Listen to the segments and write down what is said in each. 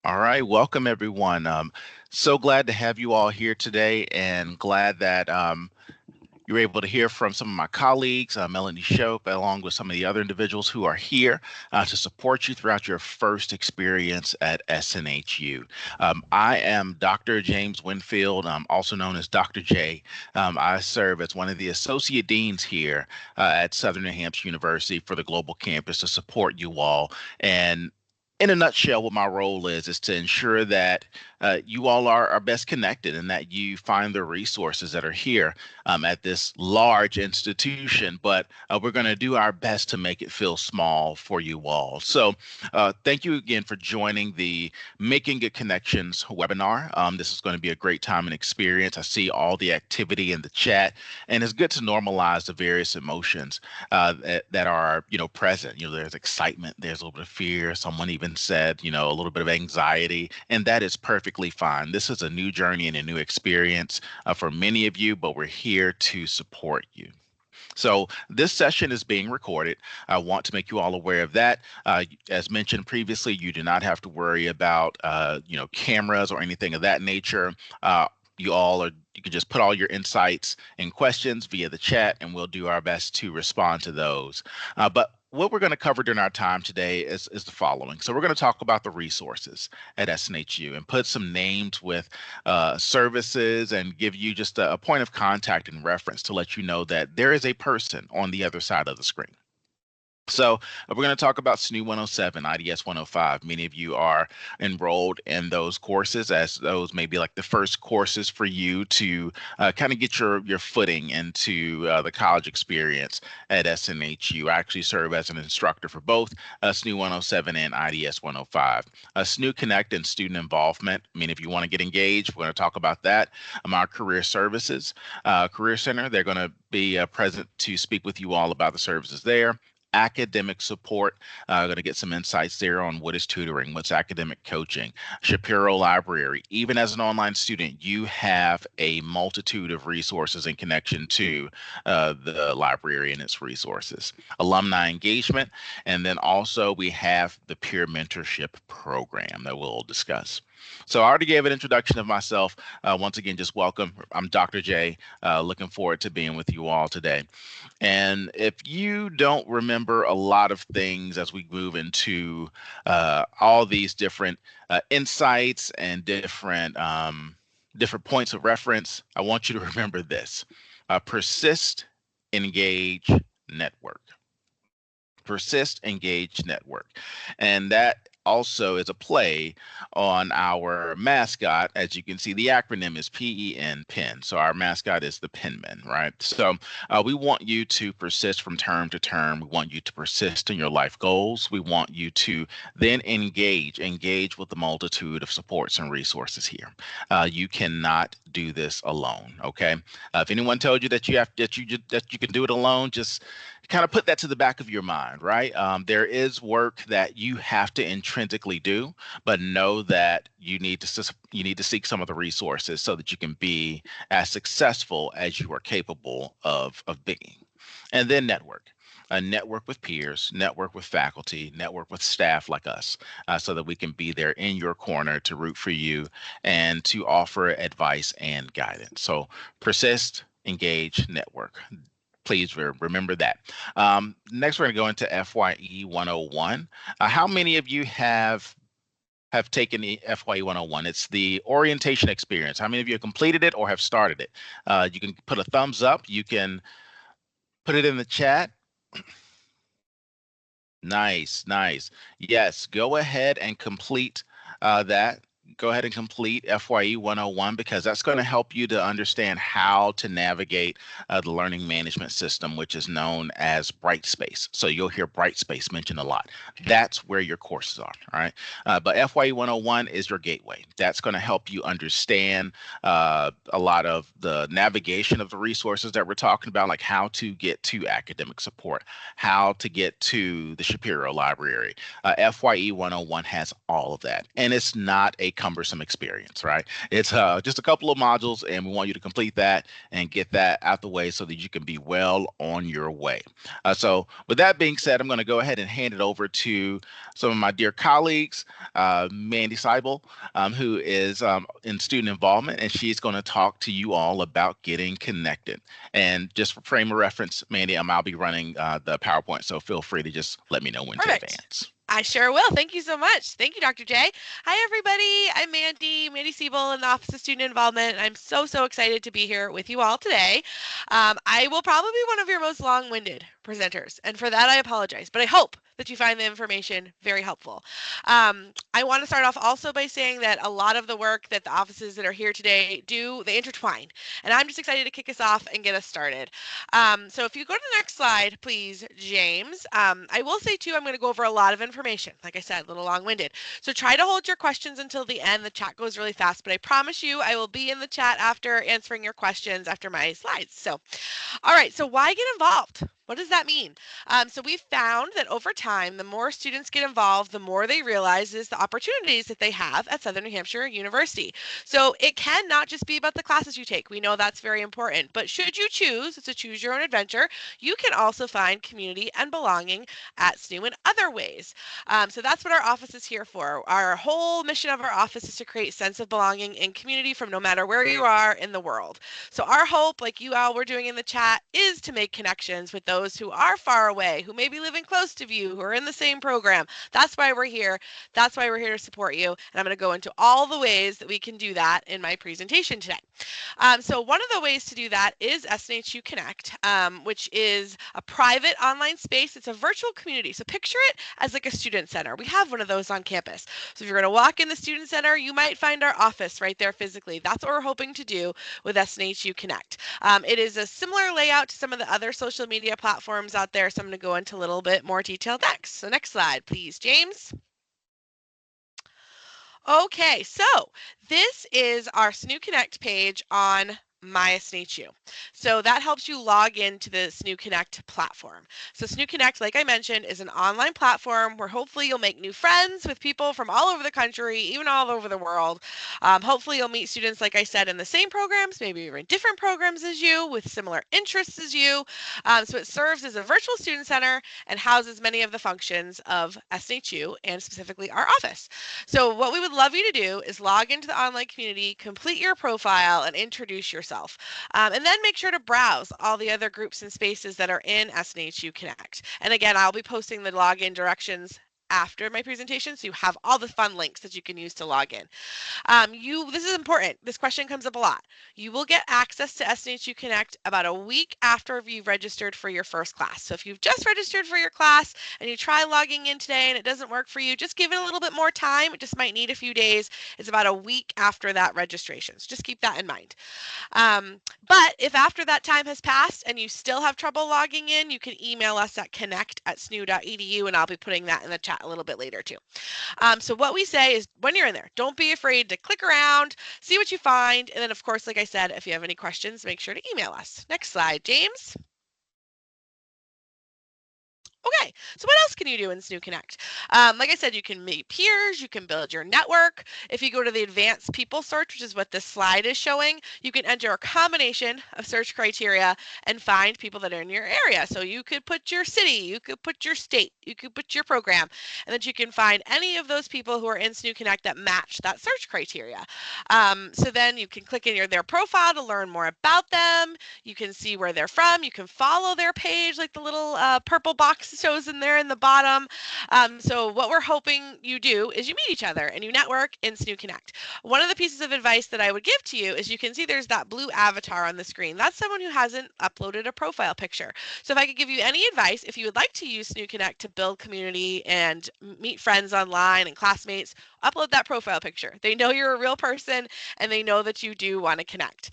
All right, welcome everyone. So glad to have you all here today, and glad that you were able to hear from some of my colleagues, Melanie Shope, along with some of the other individuals who are here to support you throughout your first experience at SNHU. I am Dr. James Winfield, also known as Dr. J. I serve as one of the associate deans here at Southern New Hampshire University for the global campus to support you all. And in a nutshell, what my role is to ensure that you all are best connected and that you find the resources that are here at this large institution. But we're going to do our best to make it feel small for you all. So thank you again for joining the Making Good Connections webinar. This is going to be a great time and experience. I see all the activity in the chat, and it's good to normalize the various emotions that are, present. There's excitement, there's a little bit of fear. Someone even said, a little bit of anxiety, and that is perfectly fine. This is a new journey and a new experience for many of you, but we're here to support you. So this session is being recorded. I want to make you all aware of that. As mentioned previously, you do not have to worry about, cameras or anything of that nature. You can just put all your insights and questions via the chat, and we'll do our best to respond to those. But what we're going to cover during our time today is the following. So we're going to talk about the resources at SNHU and put some names with services and give you just a point of contact and reference to let you know that there is a person on the other side of the screen. So we're going to talk about SNU 107, IDS 105. Many of you are enrolled in those courses, as those may be like the first courses for you to kind of get your footing into the college experience at SNHU. I actually serve as an instructor for both SNU 107 and IDS 105. SNU Connect and student involvement. I mean, if you want to get engaged, we're going to talk about that. Our career services, Career Center, they're going to be present to speak with you all about the services there. Academic support. Going to get some insights there on what is tutoring, what's academic coaching. Shapiro Library. Even as an online student, you have a multitude of resources in connection to the library and its resources. Alumni engagement. And then also we have the peer mentorship program that we'll discuss. So I already gave an introduction of myself. Once again, just welcome. I'm Dr. J. Looking forward to being with you all today. And if you don't remember a lot of things as we move into all these different insights and different points of reference, I want you to remember this: persist, engage, network. Persist, engage, network. And that also is a play on our mascot. As you can see, the acronym is PEN, PEN. So our mascot is the Penman, right? So we want you to persist from term to term. We want you to persist in your life goals. We want you to then engage with the multitude of supports and resources here. You cannot do this alone, okay? If anyone told you that you can do it alone, just kind of put that to the back of your mind, right? There is work that you have to intrinsically do, but know that you need to seek some of the resources so that you can be as successful as you are capable of being. And then network. Network with peers, network with faculty, network with staff like us, so that we can be there in your corner to root for you and to offer advice and guidance. So persist, engage, network. Please remember that. Next, we're going to go into FYE 101. How many of you have taken the FYE 101? It's the orientation experience. How many of you have completed it or have started it? You can put a thumbs up. You can put it in the chat. Nice, nice. Yes, go ahead and complete that. Go ahead and complete FYE 101 because that's going to help you to understand how to navigate the learning management system, which is known as Brightspace. So you'll hear Brightspace mentioned a lot. That's where your courses are, all right? But FYE 101 is your gateway. That's going to help you understand a lot of the navigation of the resources that we're talking about, like how to get to academic support, how to get to the Shapiro Library. FYE 101 has all of that. And it's not a cumbersome experience, right? It's just a couple of modules, and we want you to complete that and get that out the way so that you can be well on your way. So with that being said, I'm going to go ahead and hand it over to some of my dear colleagues, Mandy Seibel, who is in student involvement, and she's going to talk to you all about getting connected. And just for frame of reference, Mandy, I'll be running the PowerPoint, so feel free to just let me know when to advance. I sure will. Thank you so much. Thank you, Dr. J. Hi, everybody. I'm Mandy Siebel in the Office of Student Involvement. I'm so excited to be here with you all today. I will probably be one of your most long-winded presenters, and for that I apologize, but I hope that you find the information very helpful. I want to start off also by saying that a lot of the work that the offices that are here today do, they intertwine, and I'm just excited to kick us off and get us started. So if you go to the next slide, please, James. I will say, too, I'm going to go over a lot of information. Like I said, a little long-winded. So try to hold your questions until the end. The chat goes really fast, but I promise you I will be in the chat after answering your questions after my slides. So, all right, so why get involved? What does that mean? So we've found that over time, the more students get involved, the more they realize is the opportunities that they have at Southern New Hampshire University. So it can not just be about the classes you take. We know that's very important. But should you choose to choose your own adventure, you can also find community and belonging at SNHU in other ways. So that's what our office is here for. Our whole mission of our office is to create sense of belonging and community from no matter where you are in the world. So our hope, like you all were doing in the chat, is to make connections with those who are far away, who may be living close to you, who are in the same program. That's why we're here. That's why we're here to support you. And I'm going to go into all the ways that we can do that in my presentation today. So one of the ways to do that is SNHU Connect, which is a private online space. It's a virtual community. So picture it as like a student center. We have one of those on campus. So if you're going to walk in the student center, you might find our office right there physically. That's what we're hoping to do with SNHU Connect. It is a similar layout to some of the other social media platforms out there. So I'm going to go into a little bit more detail next. So next slide, please, James. Okay, so this is our SNHU Connect page on my SNHU. So that helps you log into the SNHU Connect platform. So SNHU Connect, like I mentioned, is an online platform where hopefully you'll make new friends with people from all over the country, even all over the world. Hopefully you'll meet students, like I said, in the same programs, maybe even different programs as you, with similar interests as you. So it serves as a virtual student center and houses many of the functions of SNHU and specifically our office. So what we would love you to do is log into the online community, complete your profile, and introduce yourself. And then make sure to browse all the other groups and spaces that are in SNHU Connect. And again, I'll be posting the login directions after my presentation, so you have all the fun links that you can use to log in. This is important. This question comes up a lot. You will get access to SNHU Connect about a week after you've registered for your first class. So if you've just registered for your class and you try logging in today and it doesn't work for you, just give it a little bit more time. It just might need a few days. It's about a week after that registration. So just keep that in mind. But if after that time has passed and you still have trouble logging in, you can email us at connect@snu.edu, and I'll be putting that in the chat a little bit later too. So what we say is when you're in there, don't be afraid to click around, see what you find, and then of course, like I said, if you have any questions, make sure to email us. Next slide, James. Okay, so what else can you do in SNHU Connect? Like I said, you can meet peers, you can build your network. If you go to the advanced people search, which is what this slide is showing, you can enter a combination of search criteria and find people that are in your area. So you could put your city, you could put your state, you could put your program, and then you can find any of those people who are in SNHU Connect that match that search criteria. So then you can click in their profile to learn more about them. You can see where they're from. You can follow their page, like the little purple box shows in there in the bottom. So what we're hoping you do is you meet each other and you network in SNHU Connect. One of the pieces of advice that I would give to you is you can see there's that blue avatar on the screen. That's someone who hasn't uploaded a profile picture. So if I could give you any advice, if you would like to use SNHU Connect to build community and meet friends online and classmates, upload that profile picture. They know you're a real person and they know that you do want to connect.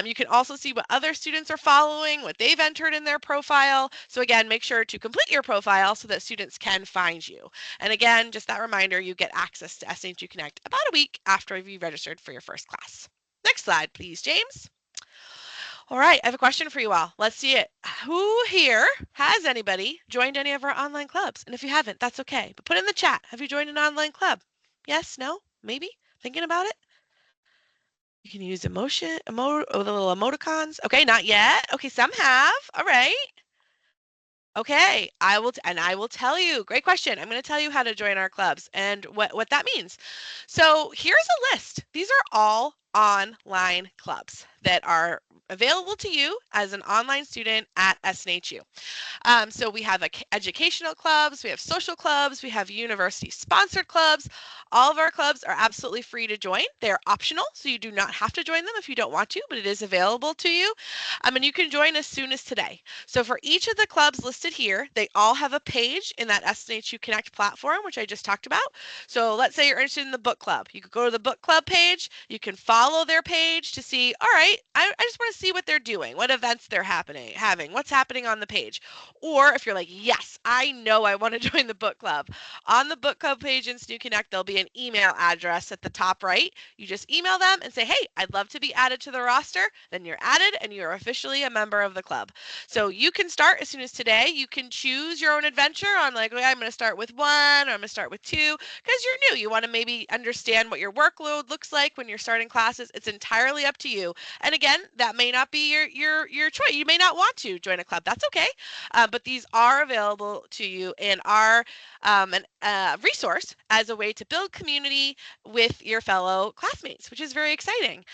You can also see what other students are following, what they've entered in their profile. So again, make sure to complete your profile so that students can find you. And again, just that reminder, you get access to SNHU Connect about a week after you've registered for your first class. Next slide, please, James. All right, I have a question for you all. Let's see it. Who here has anybody joined any of our online clubs? And if you haven't, that's okay. But put in the chat, have you joined an online club? Yes, no, maybe? Thinking about it? You can use the little emoticons. Okay, not yet. Okay, some have. All right. Okay, I will tell you. Great question. I'm going to tell you how to join our clubs and what that means. So here's a list. These are all online clubs that are available to you as an online student at SNHU. So we have educational clubs, we have social clubs, we have university sponsored clubs. All of our clubs are absolutely free to join. They're optional, so you do not have to join them if you don't want to, but it is available to you. And you can join as soon as today. So for each of the clubs listed here, they all have a page in that SNHU Connect platform, which I just talked about. So let's say you're interested in the book club. You could go to the book club page. You can follow their page to see, all right, I just want to see what they're doing, what events they're having, what's happening on the page. Or if you're like, yes, I know I want to join the book club. On the book club page in SNU Connect, there'll be an email address at the top right. You just email them and say, hey, I'd love to be added to the roster. Then you're added and you're officially a member of the club. So you can start as soon as today. You can choose your own adventure on like, okay, I'm going to start with 1 or I'm going to start with 2 because you're new. You want to maybe understand what your workload looks like when you're starting classes. It's entirely up to you. And again, that may not be your choice. You may not want to join a club. That's okay. But these are available to you and are a resource as a way to build community with your fellow classmates, which is very exciting.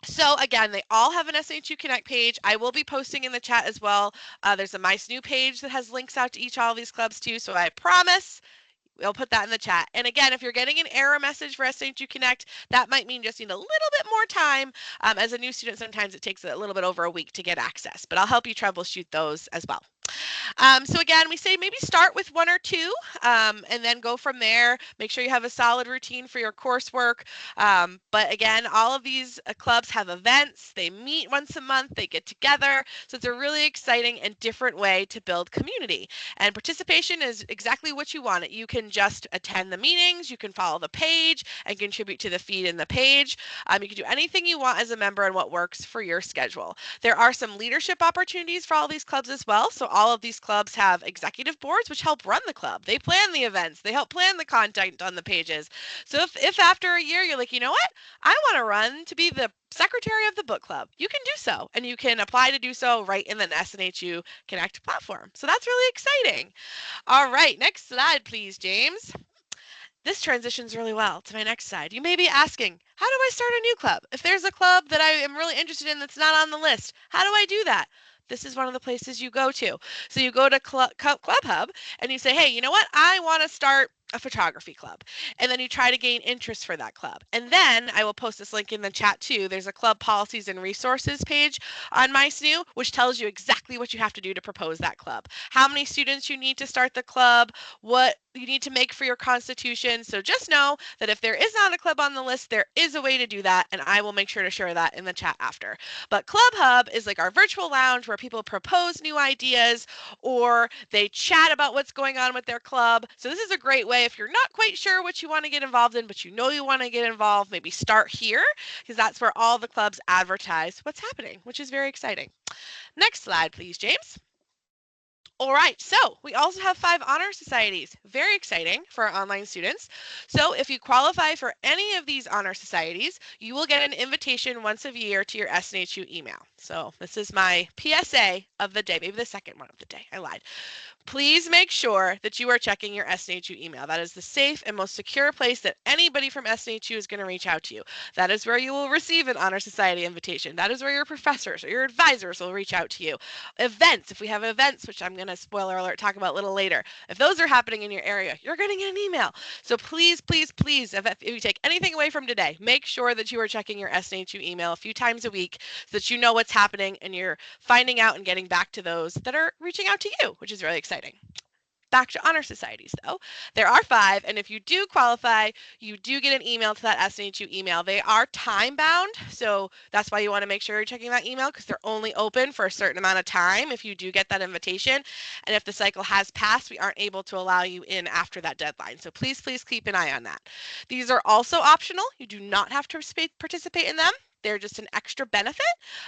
So again, they all have an SNHU Connect page. I will be posting in the chat as well. There's a My SNU page that has links out to all these clubs too. So I promise we'll put that in the chat. And again, if you're getting an error message for SNHU Connect, that might mean just need a little bit more time. As a new student, sometimes it takes a little bit over a week to get access, but I'll help you troubleshoot those as well. So again, we say maybe start with 1 or 2 and then go from there. Make sure you have a solid routine for your coursework. But again, all of these clubs have events. They meet once a month. They get together. So it's a really exciting and different way to build community. And participation is exactly what you want. You can just attend the meetings. You can follow the page and contribute to the feed in the page. You can do anything you want as a member and what works for your schedule. There are some leadership opportunities for all these clubs as well. So all of these clubs have executive boards which help run the club. They plan the events. They help plan the content on the pages. So if after a year you're like, you know what, I want to run to be the secretary of the book club, you can do so. And you can apply to do so right in the SNHU Connect platform. So that's really exciting. All right, next slide, please, James. This transitions really well to my next slide. You may be asking, how do I start a new club? If there's a club that I am really interested in that's not on the list, how do I do that? This is one of the places you go to. So you go to Club Hub and you say, hey, you know what? I want to start a photography club. And then you try to gain interest for that club. And then I will post this link in the chat too. There's a club policies and resources page on MySNU, which tells you exactly what you have to do to propose that club. How many students you need to start the club, what you need to make for your constitution. So just know that if there is not a club on the list, there is a way to do that, and I will make sure to share that in the chat after. But Club Hub is like our virtual lounge where people propose new ideas or they chat about what's going on with their club. So this is a great way if you're not quite sure what you want to get involved in, but you know you want to get involved, maybe start here because that's where all the clubs advertise what's happening, which is very exciting. Next slide, please, James. All right, so we also have 5 honor societies. Very exciting for our online students. So if you qualify for any of these honor societies, you will get an invitation once a year to your SNHU email. So this is my PSA of the day, maybe the second one of the day. I lied. Please make sure that you are checking your SNHU email. That is the safe and most secure place that anybody from SNHU is going to reach out to you. That is where you will receive an Honor Society invitation. That is where your professors or your advisors will reach out to you. Events, if we have events, which I'm going to, spoiler alert, talk about a little later, if those are happening in your area, you're going to get an email. So please, please, please, if you take anything away from today, make sure that you are checking your SNHU email a few times a week so that you know what's happening and you're finding out and getting back to those that are reaching out to you, which is really exciting. Back to honor societies though. There are 5, and if you do qualify, you do get an email to that SNHU email. They are time bound, so that's why you want to make sure you're checking that email because they're only open for a certain amount of time if you do get that invitation. And if the cycle has passed, we aren't able to allow you in after that deadline. So please, please keep an eye on that. These are also optional. You do not have to participate in them. They're just an extra benefit,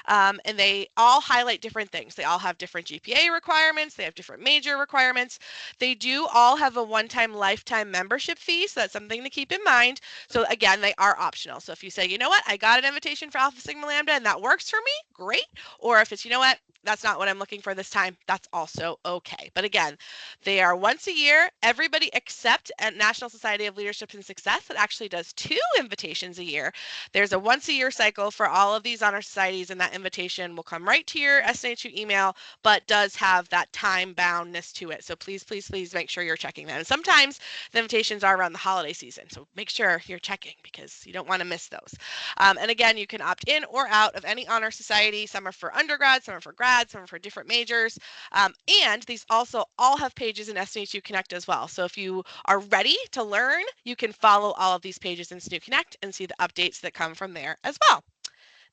and they all highlight different things. They all have different GPA requirements. They have different major requirements. They do all have a one-time lifetime membership fee, so that's something to keep in mind. So again, they are optional. So if you say, you know what, I got an invitation for Alpha Sigma Lambda and that works for me, great. Or if it's, you know what, that's not what I'm looking for this time, that's also okay. But again, they are once a year. Everybody except at National Society of Leadership and Success that actually does 2 invitations a year. There's a once a year cycle for all of these honor societies, and that invitation will come right to your SNHU email, but does have that time boundness to it. So please, please, please make sure you're checking that. And sometimes the invitations are around the holiday season, so make sure you're checking because you don't want to miss those. And again, you can opt in or out of any honor society. Some are for undergrads, some are for grads, some are for different majors. And these also all have pages in SNHU Connect as well. So if you are ready to learn, you can follow all of these pages in SNU Connect and see the updates that come from there as well.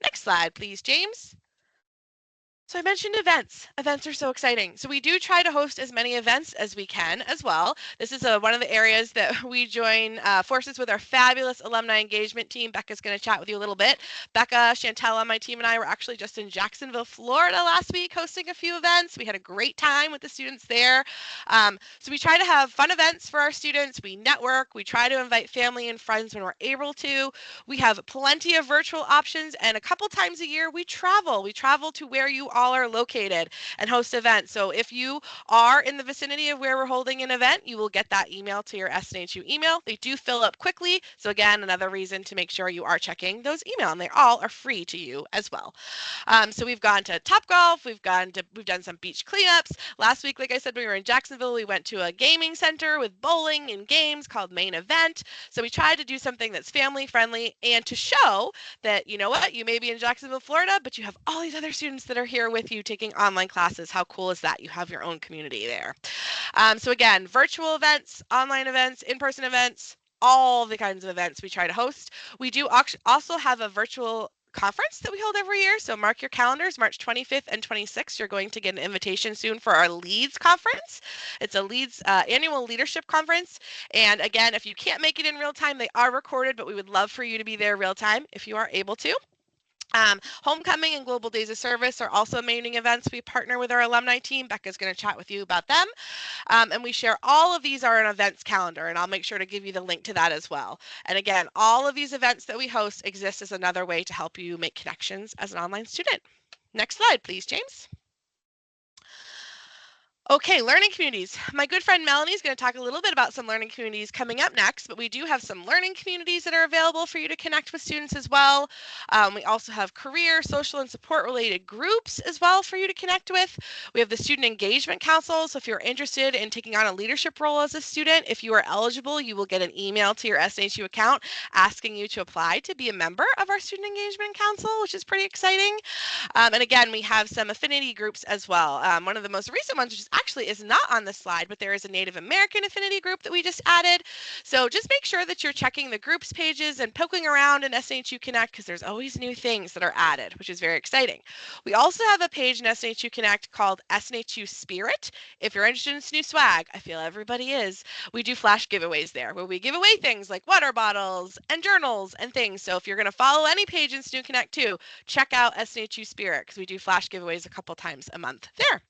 Next slide, please, James. So I mentioned events. Events are so exciting. So we do try to host as many events as we can as well. This is one of the areas that we join forces with our fabulous alumni engagement team. Becca's going to chat with you a little bit. Becca, Chantella, my team, and I were actually just in Jacksonville, Florida last week hosting a few events. We had a great time with the students there. So we try to have fun events for our students. We network. We try to invite family and friends when we're able to. We have plenty of virtual options, and a couple times a year we travel. We travel to where you all are located and host events. So if you are in the vicinity of where we're holding an event, you will get that email to your SNHU email. They do fill up quickly. So again, another reason to make sure you are checking those email, and they all are free to you as well. So we've gone to Topgolf, we've done some beach cleanups. Last week, like I said, we were in Jacksonville. We went to a gaming center with bowling and games called Main Event. So we tried to do something that's family friendly and to show that, you know what, you may be in Jacksonville, Florida, but you have all these other students that are here with you taking online classes. How cool is that? You have your own community there. So again, virtual events, online events, in-person events, all the kinds of events we try to host. We do also have a virtual conference that we hold every year. So mark your calendars, March 25th and 26th. You're going to get an invitation soon for our Leads conference. It's a Leads annual leadership conference. And again, if you can't make it in real time, they are recorded, but we would love for you to be there real time if you are able to. Homecoming and Global Days of Service are also amazing events. We partner with our alumni team. Becca's going to chat with you about them. And we share all of these are an events calendar, and I'll make sure to give you the link to that as well. And again, all of these events that we host exist as another way to help you make connections as an online student. Next slide, please, James. Okay, learning communities. My good friend Melanie is going to talk a little bit about some learning communities coming up next, but we do have some learning communities that are available for you to connect with students as well. We also have career, social, and support related groups as well for you to connect with. We have the Student Engagement Council, so if you're interested in taking on a leadership role as a student, if you are eligible, you will get an email to your SNHU account asking you to apply to be a member of our Student Engagement Council, which is pretty exciting. And again, we have some affinity groups as well. One of the most recent ones, which actually is not on the slide, but there is a Native American affinity group that we just added. So just make sure that you're checking the groups pages and poking around in SNHU Connect because there's always new things that are added, which is very exciting. We also have a page in SNHU Connect called SNHU Spirit. If you're interested in SNU swag, I feel everybody is. We do flash giveaways there where we give away things like water bottles and journals and things. So if you're going to follow any page in SNU Connect too, check out SNHU Spirit because we do flash giveaways a couple times a month there.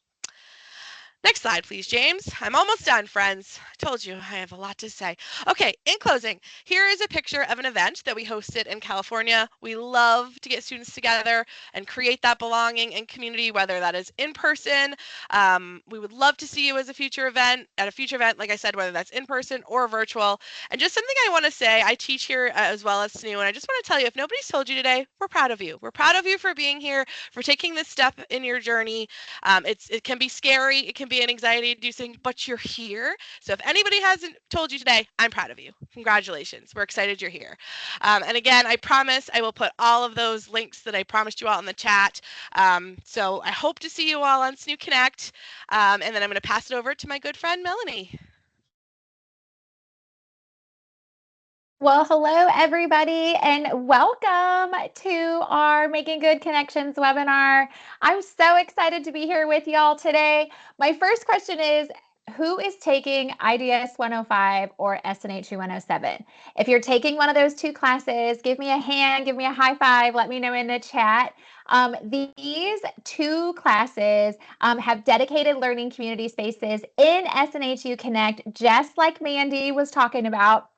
Next slide, please, James. I'm almost done, friends. I told you I have a lot to say. Okay, in closing, here is a picture of an event that we hosted in California. We love to get students together and create that belonging and community, whether that is in person. We would love to see you as a future event, like I said, whether that's in person or virtual. And just something I want to say, I teach here as well as SNU, and I just want to tell you, if nobody's told you today, we're proud of you. We're proud of you for being here, for taking this step in your journey. It can be scary, it can be an anxiety-inducing, but you're here. So if anybody hasn't told you today, I'm proud of you. Congratulations. We're excited you're here. And again, I promise I will put all of those links that I promised you all in the chat. So I hope to see you all on SNU Connect. And then I'm going to pass it over to my good friend, Melanie. Well, hello, everybody, and welcome to our Making Good Connections webinar. I'm so excited to be here with y'all today. My first question is, who is taking IDS 105 or SNHU 107? If you're taking one of those two classes, give me a hand, give me a high five, let me know in the chat. These two classes have dedicated learning community spaces in SNHU Connect, just like Mandy was talking about.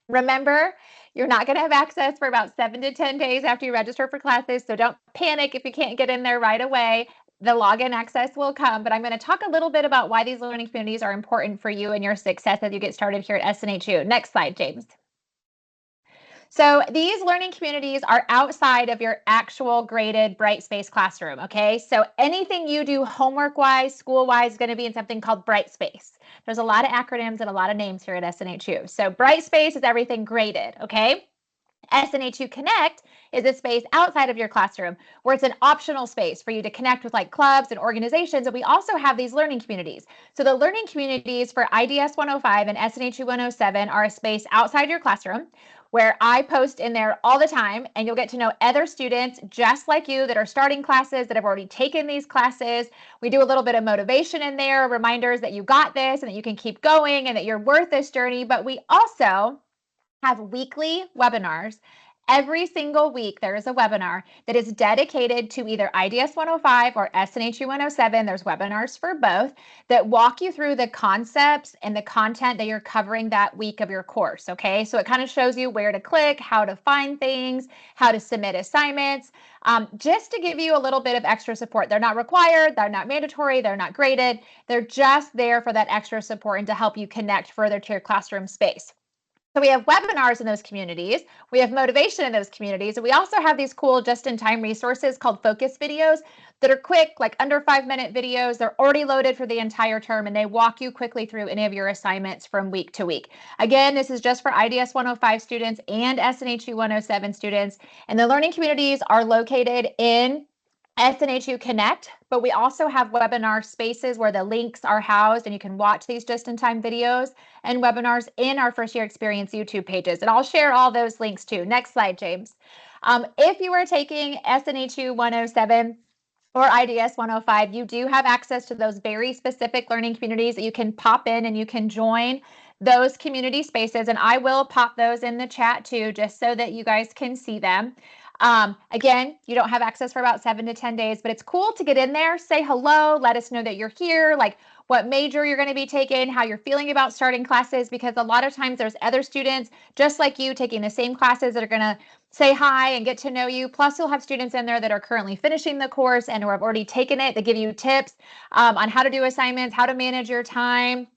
Remember, you're not going to have access for about 7 to 10 days after you register for classes, so don't panic if you can't get in there right away. The login access will come, but I'm going to talk a little bit about why these learning communities are important for you and your success as you get started here at SNHU. Next slide, James. So these learning communities are outside of your actual graded Brightspace classroom, okay? So anything you do homework-wise, school-wise, is going to be in something called Brightspace. There's a lot of acronyms and a lot of names here at SNHU. So Brightspace is everything graded, okay? SNHU Connect is a space outside of your classroom where it's an optional space for you to connect with like clubs and organizations. And we also have these learning communities. So the learning communities for IDS 105 and SNHU 107 are a space outside your classroom where I post in there all the time, and you'll get to know other students just like you that are starting classes, that have already taken these classes. We do a little bit of motivation in there, reminders that you got this and that you can keep going and that you're worth this journey. But we also have weekly webinars. Every single week, there is a webinar that is dedicated to either IDS 105 or SNHU 107. There's webinars for both that walk you through the concepts and the content that you're covering that week of your course, okay? So it kind of shows you where to click, how to find things, how to submit assignments, just to give you a little bit of extra support. They're not required, they're not mandatory, they're not graded. They're just there for that extra support and to help you connect further to your classroom space. So we have webinars in those communities, we have motivation in those communities, and we also have these cool just-in-time resources called focus videos that are quick, like under 5-minute videos. They're already loaded for the entire term, and they walk you quickly through any of your assignments from week to week. Again, this is just for IDS 105 students and SNHU 107 students, and the learning communities are located in SNHU Connect, but we also have webinar spaces where the links are housed and you can watch these just-in-time videos and webinars in our First Year Experience YouTube pages. And I'll share all those links too. Next slide, James. If you are taking SNHU 107 or IDS 105, you do have access to those very specific learning communities that you can pop in and you can join those community spaces. And I will pop those in the chat too, just so that you guys can see them. Again, you don't have access for about 7 to 10 days, but it's cool to get in there, say hello, let us know that you're here, like what major you're going to be taking, how you're feeling about starting classes, because a lot of times there's other students just like you taking the same classes that are going to say hi and get to know you. Plus, you'll have students in there that are currently finishing the course and who have already taken it. They give you tips on how to do assignments, how to manage your time,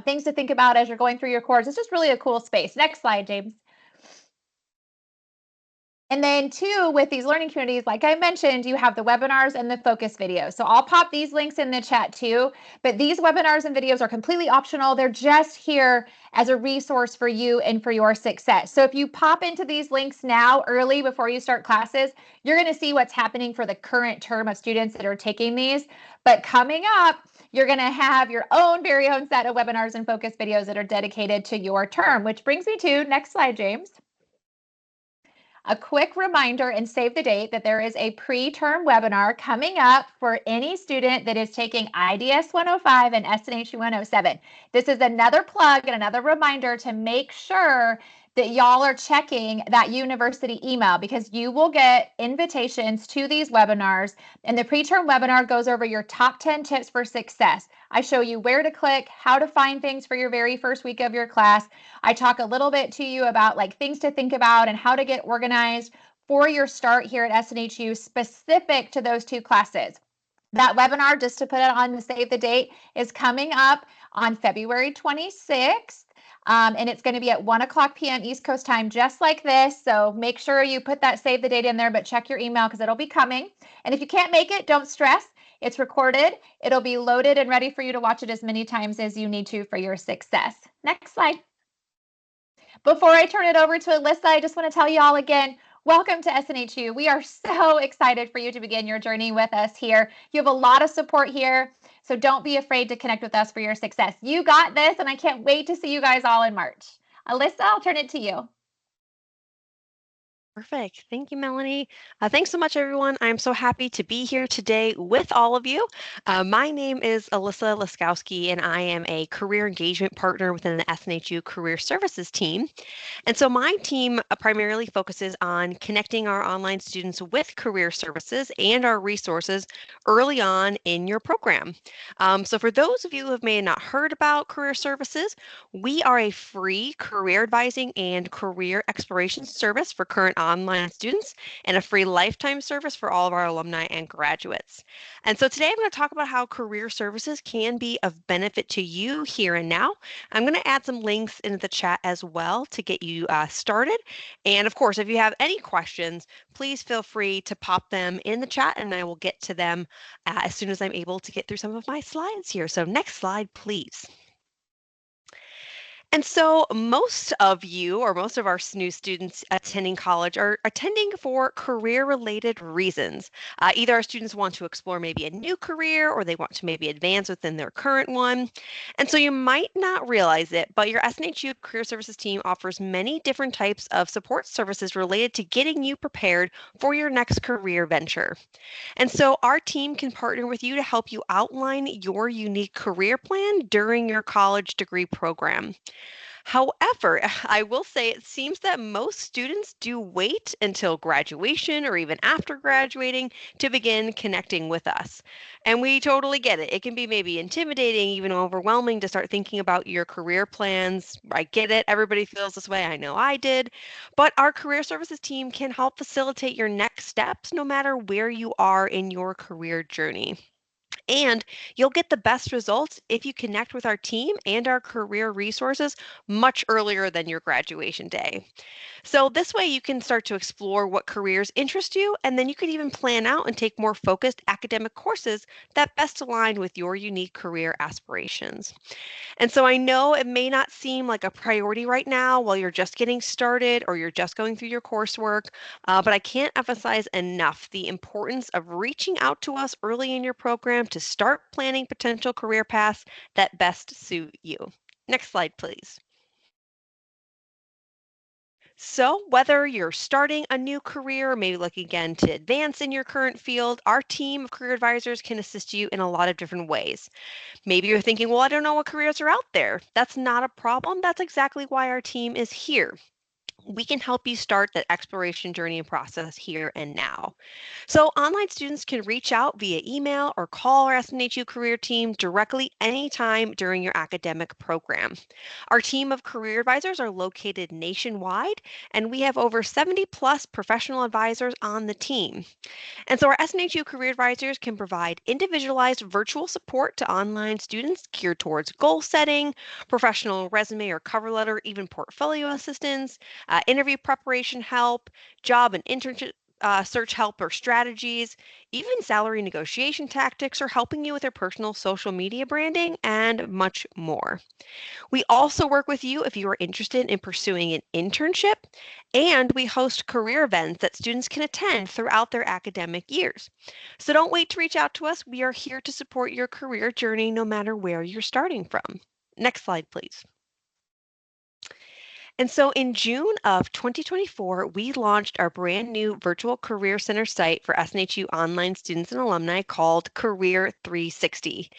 things to think about as you're going through your course. It's just really a cool space. Next slide, James. And then two, with these learning communities, like I mentioned, you have the webinars and the focus videos. So I'll pop these links in the chat too, but these webinars and videos are completely optional. They're just here as a resource for you and for your success. So if you pop into these links now early before you start classes, you're going to see what's happening for the current term of students that are taking these. But coming up, you're going to have your own very own set of webinars and focus videos that are dedicated to your term, which brings me to next slide, James. A quick reminder and save the date that there is a pre-term webinar coming up for any student that is taking IDS 105 and SNHU 107. This is another plug and another reminder to make sure that y'all are checking that university email, because you will get invitations to these webinars, and the pre-term webinar goes over your top 10 tips for success. I show you where to click, how to find things for your very first week of your class. I talk a little bit to you about like things to think about and how to get organized for your start here at SNHU specific to those two classes. That webinar, just to put it on the save the date, is coming up on February 26th. And it's going to be at 1:00 p.m. East Coast time, just like this. So make sure you put that save the date in there, but check your email because it'll be coming. And if you can't make it, don't stress. It's recorded. It'll be loaded and ready for you to watch it as many times as you need to for your success. Next slide. Before I turn it over to Alyssa, I just want to tell you all again, welcome to SNHU. We are so excited for you to begin your journey with us here. You have a lot of support here, so don't be afraid to connect with us for your success. You got this, and I can't wait to see you guys all in March. Alyssa, I'll turn it to you. Perfect. Thank you, Melanie. Thanks so much, everyone. I'm so happy to be here today with all of you. My name is Alyssa Laskowski, and I am a career engagement partner within the SNHU Career Services team. And so my team primarily focuses on connecting our online students with career services and our resources early on in your program. So for those of you who have may have not heard about career services, we are a free career advising and career exploration service for current online students and a free lifetime service for all of our alumni and graduates. And so today I'm going to talk about how career services can be of benefit to you here and now. I'm going to add some links into the chat as well to get you started. And of course, if you have any questions, please feel free to pop them in the chat and I will get to them as soon as I'm able to get through some of my slides here. So next slide, please. And so most of you or most of our new students attending college are attending for career-related reasons. Either our students want to explore maybe a new career or they want to maybe advance within their current one. And so you might not realize it, but your SNHU Career Services team offers many different types of support services related to getting you prepared for your next career venture. And so our team can partner with you to help you outline your unique career plan during your college degree program. However, I will say it seems that most students do wait until graduation or even after graduating to begin connecting with us. And we totally get it. It can be maybe intimidating, even overwhelming to start thinking about your career plans. I get it. Everybody feels this way. I know I did. But our career services team can help facilitate your next steps no matter where you are in your career journey. And you'll get the best results if you connect with our team and our career resources much earlier than your graduation day. So this way you can start to explore what careers interest you, and then you can even plan out and take more focused academic courses that best align with your unique career aspirations. And so I know it may not seem like a priority right now while you're just getting started or you're just going through your coursework, but I can't emphasize enough the importance of reaching out to us early in your program to start planning potential career paths that best suit you. Next slide, please. So, whether you're starting a new career, maybe looking again to advance in your current field, our team of career advisors can assist you in a lot of different ways. Maybe you're thinking, well, I don't know what careers are out there. That's not a problem. That's exactly why our team is here. We can help you start that exploration journey and process here and now. So online students can reach out via email or call our SNHU career team directly anytime during your academic program. Our team of career advisors are located nationwide, and we have over 70 plus professional advisors on the team. And so our SNHU career advisors can provide individualized virtual support to online students geared towards goal setting, professional resume or cover letter, even portfolio assistance, interview preparation help, job and internship search help or strategies, even salary negotiation tactics, or helping you with your personal social media branding, and much more. We also work with you if you are interested in pursuing an internship, and we host career events that students can attend throughout their academic years. So don't wait to reach out to us. We are here to support your career journey no matter where you're starting from. Next slide, please. And so in June of 2024, we launched our brand new virtual career center site for SNHU online students and alumni called Career 360.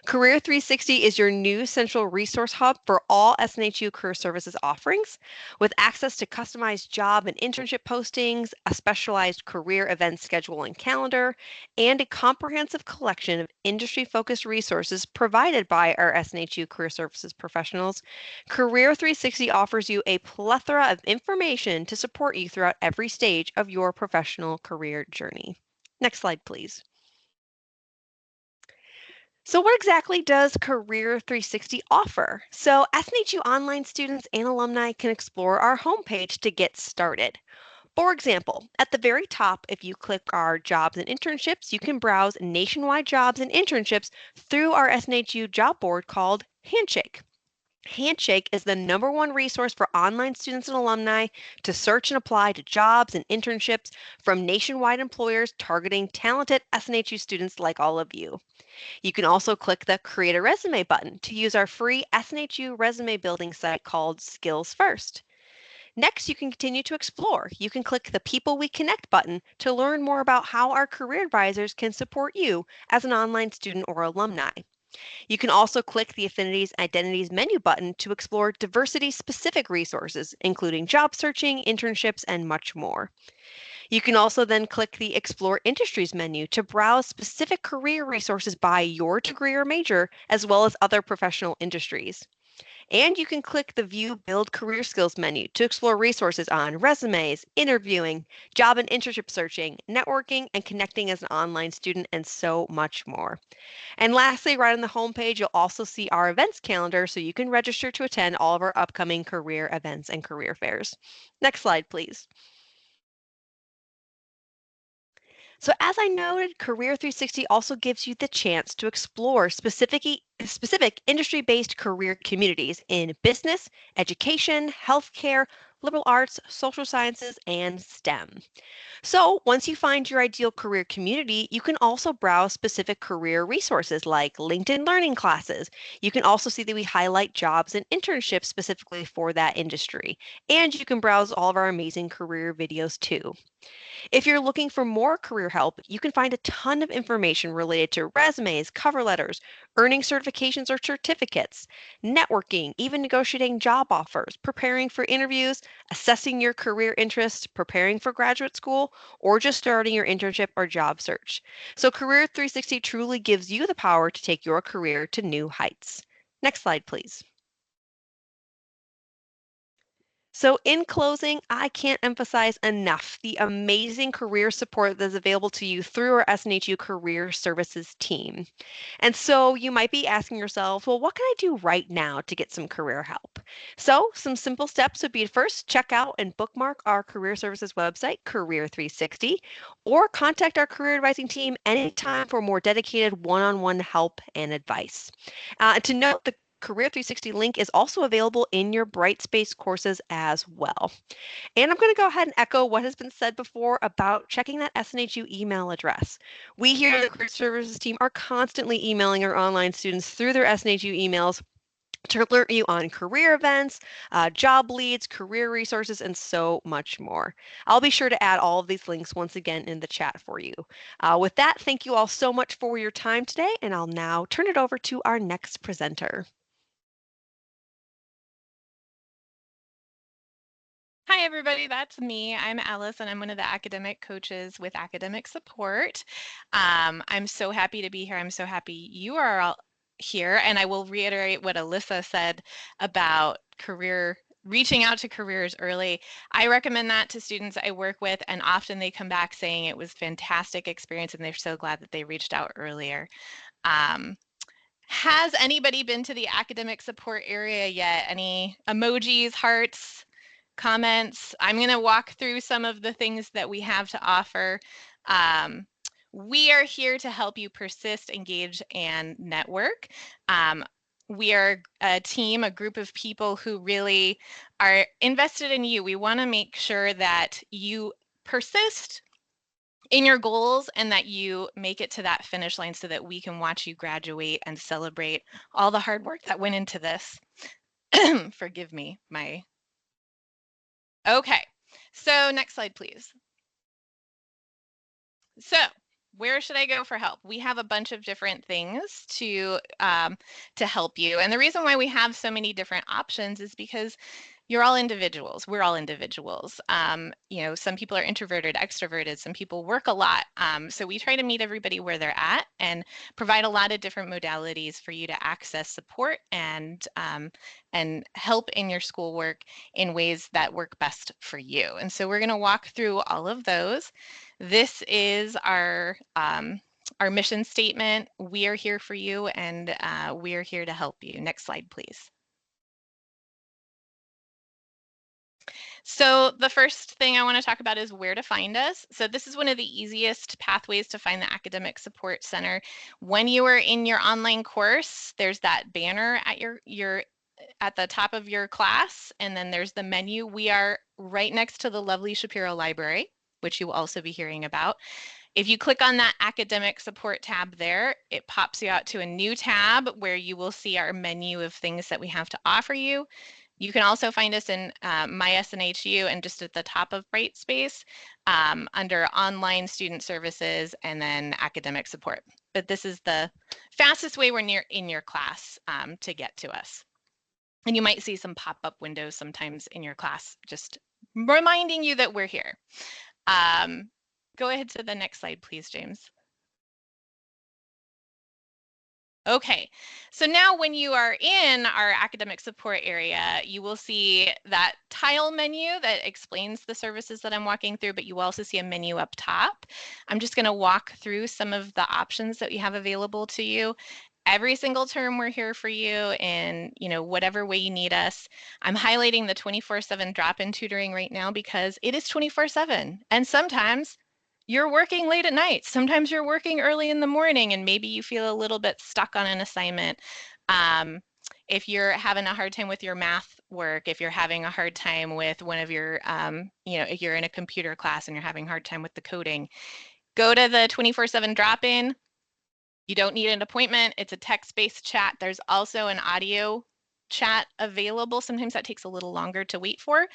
Career 360 is your new central resource hub for all SNHU career services offerings, with access to customized job and internship postings, a specialized career event schedule and calendar, and a comprehensive collection of industry-focused resources provided by our SNHU career services professionals. Career 360 offers you a plethora of information to support you throughout every stage of your professional career journey. Next slide, please. So what exactly does Career 360 offer? So SNHU online students and alumni can explore our homepage to get started. For example, at the very top, if you click our jobs and internships, you can browse nationwide jobs and internships through our SNHU job board called Handshake. Handshake is the #1 resource for online students and alumni to search and apply to jobs and internships from nationwide employers targeting talented SNHU students like all of you. You can also click the Create a Resume button to use our free SNHU resume building site called Skills First. Next, you can continue to explore. You can click the People We Connect button to learn more about how our career advisors can support you as an online student or alumni. You can also click the Affinities Identities menu button to explore diversity-specific resources, including job searching, internships, and much more. You can also then click the Explore Industries menu to browse specific career resources by your degree or major, as well as other professional industries. And you can click the View Build Career Skills menu to explore resources on resumes, interviewing, job and internship searching, networking, and connecting as an online student, and so much more. And lastly, right on the homepage, you'll also see our events calendar so you can register to attend all of our upcoming career events and career fairs. Next slide, please. So as I noted, Career 360 also gives you the chance to explore specific industry-based career communities in business, education, healthcare, liberal arts, social sciences, and STEM. So once you find your ideal career community, you can also browse specific career resources like LinkedIn Learning classes. You can also see that we highlight jobs and internships specifically for that industry. And you can browse all of our amazing career videos too. If you're looking for more career help, you can find a ton of information related to resumes, cover letters, earning certifications or certificates, networking, even negotiating job offers, preparing for interviews, assessing your career interests, preparing for graduate school, or just starting your internship or job search. So Career 360 truly gives you the power to take your career to new heights. Next slide, please. So in closing, I can't emphasize enough the amazing career support that's available to you through our SNHU Career Services team. And so you might be asking yourself, well, what can I do right now to get some career help? So some simple steps would be first, check out and bookmark our career services website, Career 360, or contact our career advising team anytime for more dedicated one-on-one help and advice. To note, the Career 360 link is also available in your Brightspace courses as well. And I'm going to go ahead and echo what has been said before about checking that SNHU email address. We here at the Career Services team are constantly emailing our online students through their SNHU emails to alert you on career events, job leads, career resources, and so much more. I'll be sure to add all of these links once again in the chat for you. With that, thank you all so much for your time today, and I'll now turn it over to our next presenter. Hi, everybody. That's me. I'm Alice, and I'm one of the academic coaches with Academic Support. I'm so happy to be here. I'm so happy you are all here. And I will reiterate what Alyssa said about reaching out to careers early. I recommend that to students I work with, and often they come back saying it was a fantastic experience, and they're so glad that they reached out earlier. Has anybody been to the academic support area yet? Any emojis, hearts? Comments. I'm going to walk through some of the things that we have to offer. We are here to help you persist, engage, and network. We are a team, a group of people who really are invested in you. We want to make sure that you persist in your goals and that you make it to that finish line so that we can watch you graduate and celebrate all the hard work that went into this. Forgive me, Okay, so next slide, please. So where should I go for help? We have a bunch of different things to help you. And the reason why we have so many different options is because you're all individuals. We're all individuals. Some people are introverted, extroverted. Some people work a lot. So we try to meet everybody where they're at and provide a lot of different modalities for you to access support and help in your schoolwork in ways that work best for you. And so we're going to walk through all of those. This is our mission statement. We are here for you, and we are here to help you. Next slide, please. So the first thing I want to talk about is where to find us. So this is one of the easiest pathways to find the Academic Support Center. When you are in your online course, there's that banner at at the top of your class, and then there's the menu. We are right next to the lovely Shapiro Library, which you will also be hearing about. If you click on that academic support tab there, it pops you out to a new tab where you will see our menu of things that we have to offer you. You can also find us in My SNHU and just at the top of Brightspace under online student services and then academic support. But this is the fastest way when you're in your class to get to us. And you might see some pop-up windows sometimes in your class, just reminding you that we're here. Go ahead to the next slide, please, James. Okay, so now when you are in our academic support area, you will see that tile menu that explains the services that I'm walking through, but you also see a menu up top. I'm just going to walk through some of the options that we have available to you. Every single term we're here for you in, whatever way you need us. I'm highlighting the 24/7 drop-in tutoring right now because it is 24/7, and sometimes you're working late at night. Sometimes you're working early in the morning and maybe you feel a little bit stuck on an assignment. If you're having a hard time with your math work, if you're having a hard time with one of your, if you're in a computer class and you're having a hard time with the coding, go to the 24/7 drop-in. You don't need an appointment. It's a text-based chat. There's also an audio chat available. Sometimes that takes a little longer to wait for.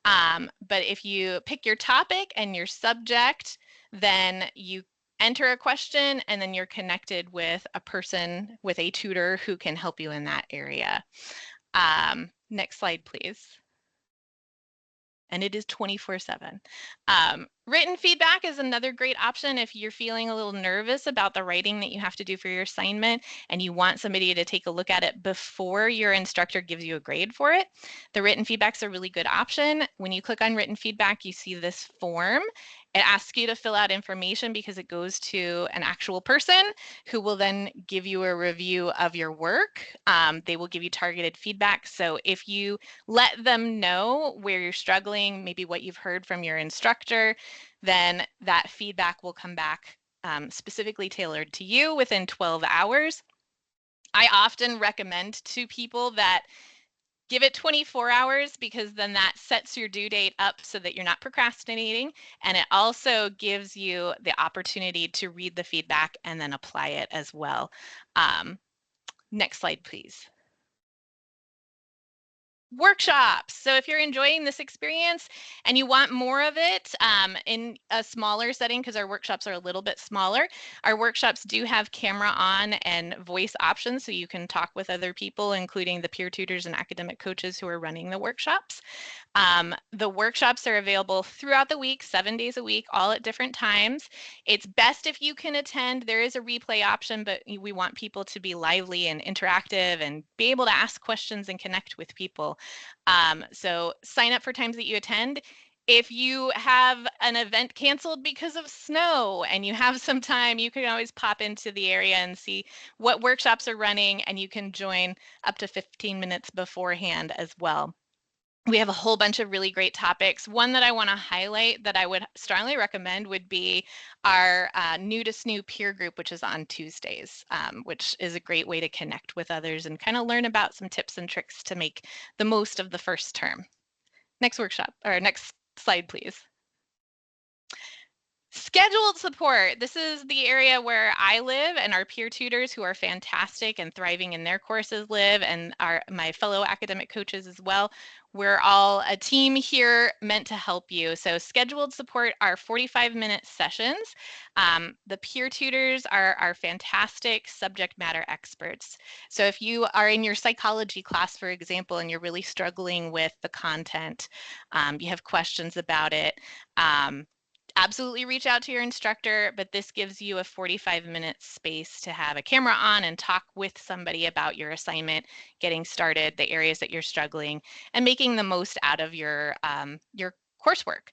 But if you pick your topic and your subject, then you enter a question and then you're connected with a person, with a tutor who can help you in that area. Next slide, please. And it is 24/7. Written feedback is another great option if you're feeling a little nervous about the writing that you have to do for your assignment and you want somebody to take a look at it before your instructor gives you a grade for it. The written feedback's a really good option. When you click on written feedback, you see this form. It asks you to fill out information because it goes to an actual person who will then give you a review of your work. They will give you targeted feedback. So if you let them know where you're struggling, maybe what you've heard from your instructor, then that feedback will come back specifically tailored to you within 12 hours. I often recommend to people that give it 24 hours because then that sets your due date up so that you're not procrastinating. And it also gives you the opportunity to read the feedback and then apply it as well. Next slide, please. Workshops. So if you're enjoying this experience and you want more of it in a smaller setting, because our workshops are a little bit smaller, our workshops do have camera on and voice options, so you can talk with other people, including the peer tutors and academic coaches who are running the workshops. The workshops are available throughout the week, 7 days a week, all at different times. It's best if you can attend. There is a replay option, but we want people to be lively and interactive and be able to ask questions and connect with people. So sign up for times that you attend. If you have an event canceled because of snow and you have some time, you can always pop into the area and see what workshops are running, and you can join up to 15 minutes beforehand as well. We have a whole bunch of really great topics. One that I want to highlight that I would strongly recommend would be our new to SNHU peer group, which is on Tuesdays, which is a great way to connect with others and kind of learn about some tips and tricks to make the most of the first term. Next workshop, or next slide, please. Scheduled support. This is the area where I live and our peer tutors who are fantastic and thriving in their courses live, and my fellow academic coaches as well. We're all a team here meant to help you. So scheduled support are 45-minute sessions. The peer tutors are fantastic subject matter experts. So if you are in your psychology class, for example, and you're really struggling with the content, you have questions about it, absolutely reach out to your instructor, but this gives you a 45-minute space to have a camera on and talk with somebody about your assignment, getting started, the areas that you're struggling, and making the most out of your coursework.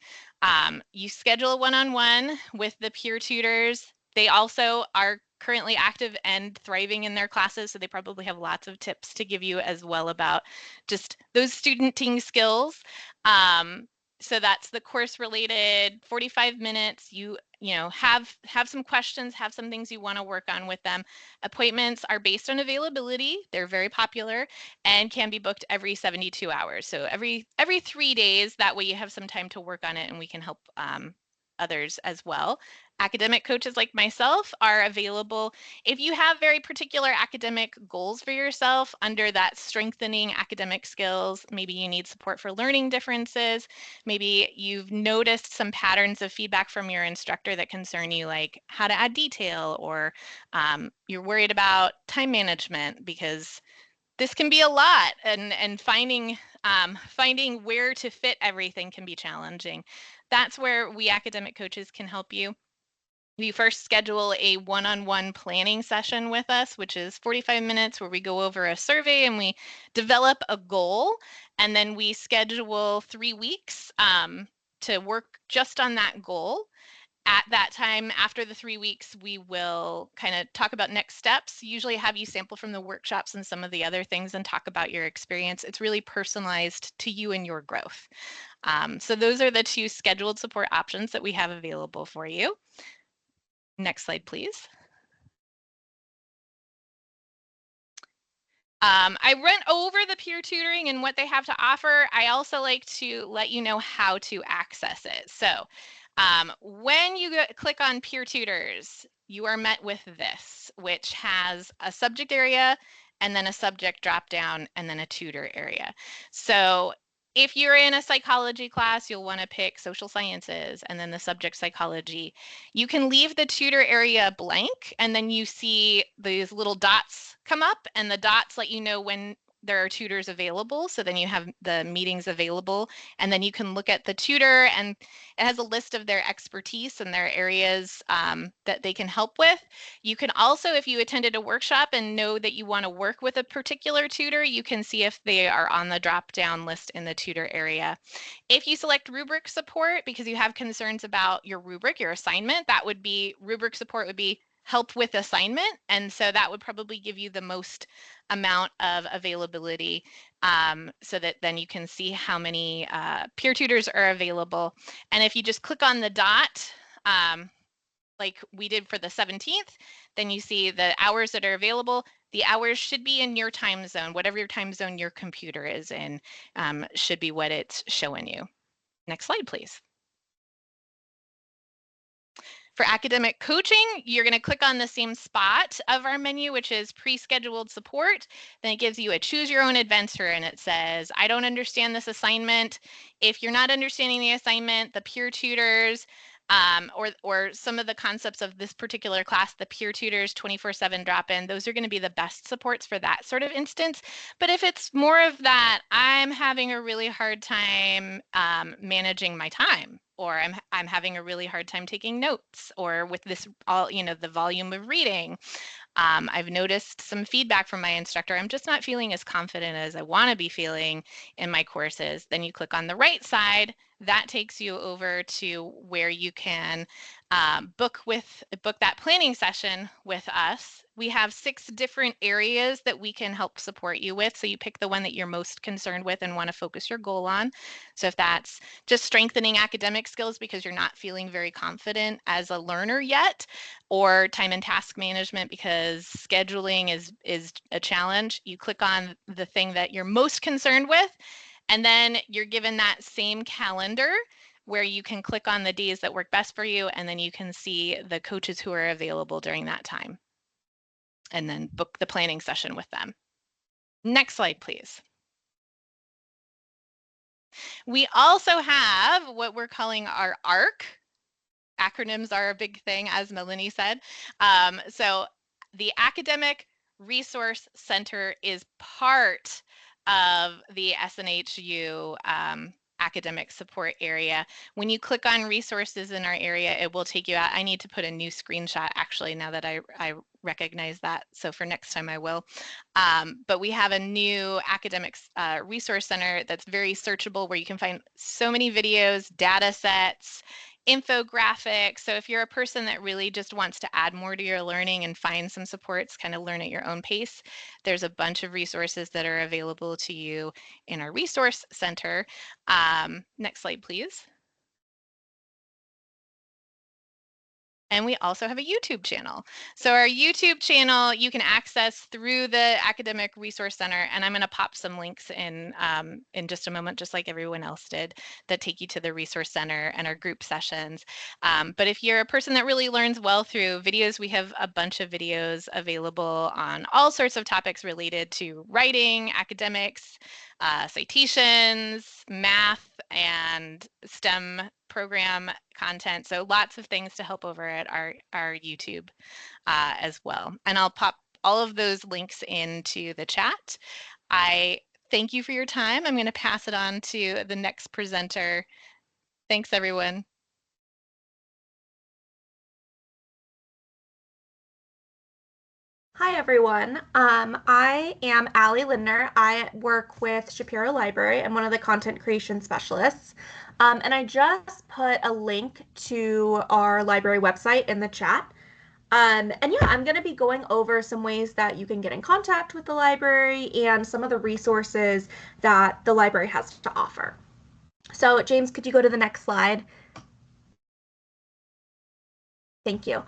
You schedule a one-on-one with the peer tutors. They also are currently active and thriving in their classes, so they probably have lots of tips to give you as well about just those studenting skills. So that's the course related 45 minutes. You have some questions, have some things you want to work on with them. Appointments are based on availability. They're very popular and can be booked every 72 hours. So every 3 days, that way you have some time to work on it and we can help others as well. Academic coaches like myself are available if you have very particular academic goals for yourself under that strengthening academic skills. Maybe you need support for learning differences. Maybe you've noticed some patterns of feedback from your instructor that concern you, like how to add detail, or you're worried about time management, because this can be a lot, and finding where to fit everything can be challenging. That's where we academic coaches can help you. We first schedule a one-on-one planning session with us, which is 45 minutes, where we go over a survey and we develop a goal. And then we schedule 3 weeks to work just on that goal. At that time, after the 3 weeks, we will kind of talk about next steps, usually have you sample from the workshops and some of the other things and talk about your experience. It's really personalized to you and your growth. So those are the 2 scheduled support options that we have available for you. Next slide, please. I went over the peer tutoring and what they have to offer. I also like to let you know how to access it. So when you click on peer tutors, you are met with this, which has a subject area and then a subject drop down and then a tutor area. So if you're in a psychology class, you'll want to pick social sciences and then the subject psychology. You can leave the tutor area blank, and then you see these little dots come up, and the dots let you know when there are tutors available. So then you have the meetings available, and then you can look at the tutor, and it has a list of their expertise and their areas that they can help with. You can also, if you attended a workshop and know that you want to work with a particular tutor, you can see if they are on the drop-down list in the tutor area. If you select rubric support because you have concerns about your rubric, your assignment, that would be, rubric support would be help with assignment. And so that would probably give you the most amount of availability, so that then you can see how many peer tutors are available. And if you just click on the dot, like we did for the 17th, then you see the hours that are available. The hours should be in your time zone, whatever your time zone your computer is in, should be what it's showing you. Next slide, please. For academic coaching, you're going to click on the same spot of our menu, which is pre-scheduled support. Then it gives you a choose your own adventure, and it says, I don't understand this assignment. If you're not understanding the assignment, the peer tutors, or some of the concepts of this particular class, the peer tutors 24/7 drop-in, those are going to be the best supports for that sort of instance. But if it's more of that, I'm having a really hard time managing my time, or I'm having a really hard time taking notes, or with this all, the volume of reading. I've noticed some feedback from my instructor. I'm just not feeling as confident as I want to be feeling in my courses. Then you click on the right side. That takes you over to where you can book that planning session with us. We have 6 different areas that we can help support you with. So you pick the one that you're most concerned with and want to focus your goal on. So if that's just strengthening academic skills because you're not feeling very confident as a learner yet, or time and task management because scheduling is a challenge, you click on the thing that you're most concerned with, and then you're given that same calendar where you can click on the days that work best for you, and then you can see the coaches who are available during that time, and then book the planning session with them. Next slide, please. We also have what we're calling our ARC. Acronyms are a big thing, as Melanie said. So the Academic Resource Center is part of the SNHU academic support area. When you click on resources in our area, it will take you out. I need to put a new screenshot actually now that I recognize that. So for next time I will. But we have a new academic resource center that's very searchable, where you can find so many videos, data sets, infographics. So if you're a person that really just wants to add more to your learning and find some supports, kind of learn at your own pace, there's a bunch of resources that are available to you in our resource center. Next slide, please. And we also have a YouTube channel. So our YouTube channel you can access through the Academic Resource Center, and I'm going to pop some links in just a moment, just like everyone else did, that take you to the Resource Center and our group sessions. But if you're a person that really learns well through videos, we have a bunch of videos available on all sorts of topics related to writing, academics, citations, math, and STEM program content. So lots of things to help over at our YouTube as well. And I'll pop all of those links into the chat. I thank you for your time. I'm going to pass it on to the next presenter. Thanks, everyone. Hi, everyone. I am Allie Lindner. I work with Shapiro Library. I'm one of the content creation specialists. And I just put a link to our library website in the chat. And yeah, I'm going to be going over some ways that you can get in contact with the library and some of the resources that the library has to offer. So James, could you go to the next slide? Thank you.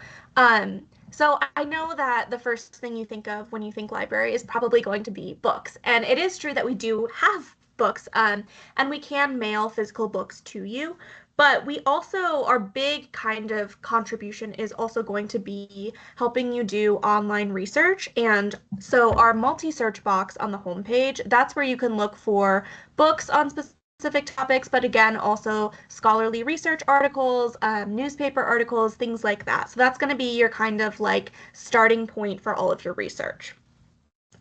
So I know that the first thing you think of when you think library is probably going to be books. And it is true that we do have books, and we can mail physical books to you. But we also, our big kind of contribution is also going to be helping you do online research. And so our multi-search box on the homepage, that's where you can look for books on specific topics, but again, also scholarly research articles, newspaper articles, things like that. So that's going to be your kind of like starting point for all of your research.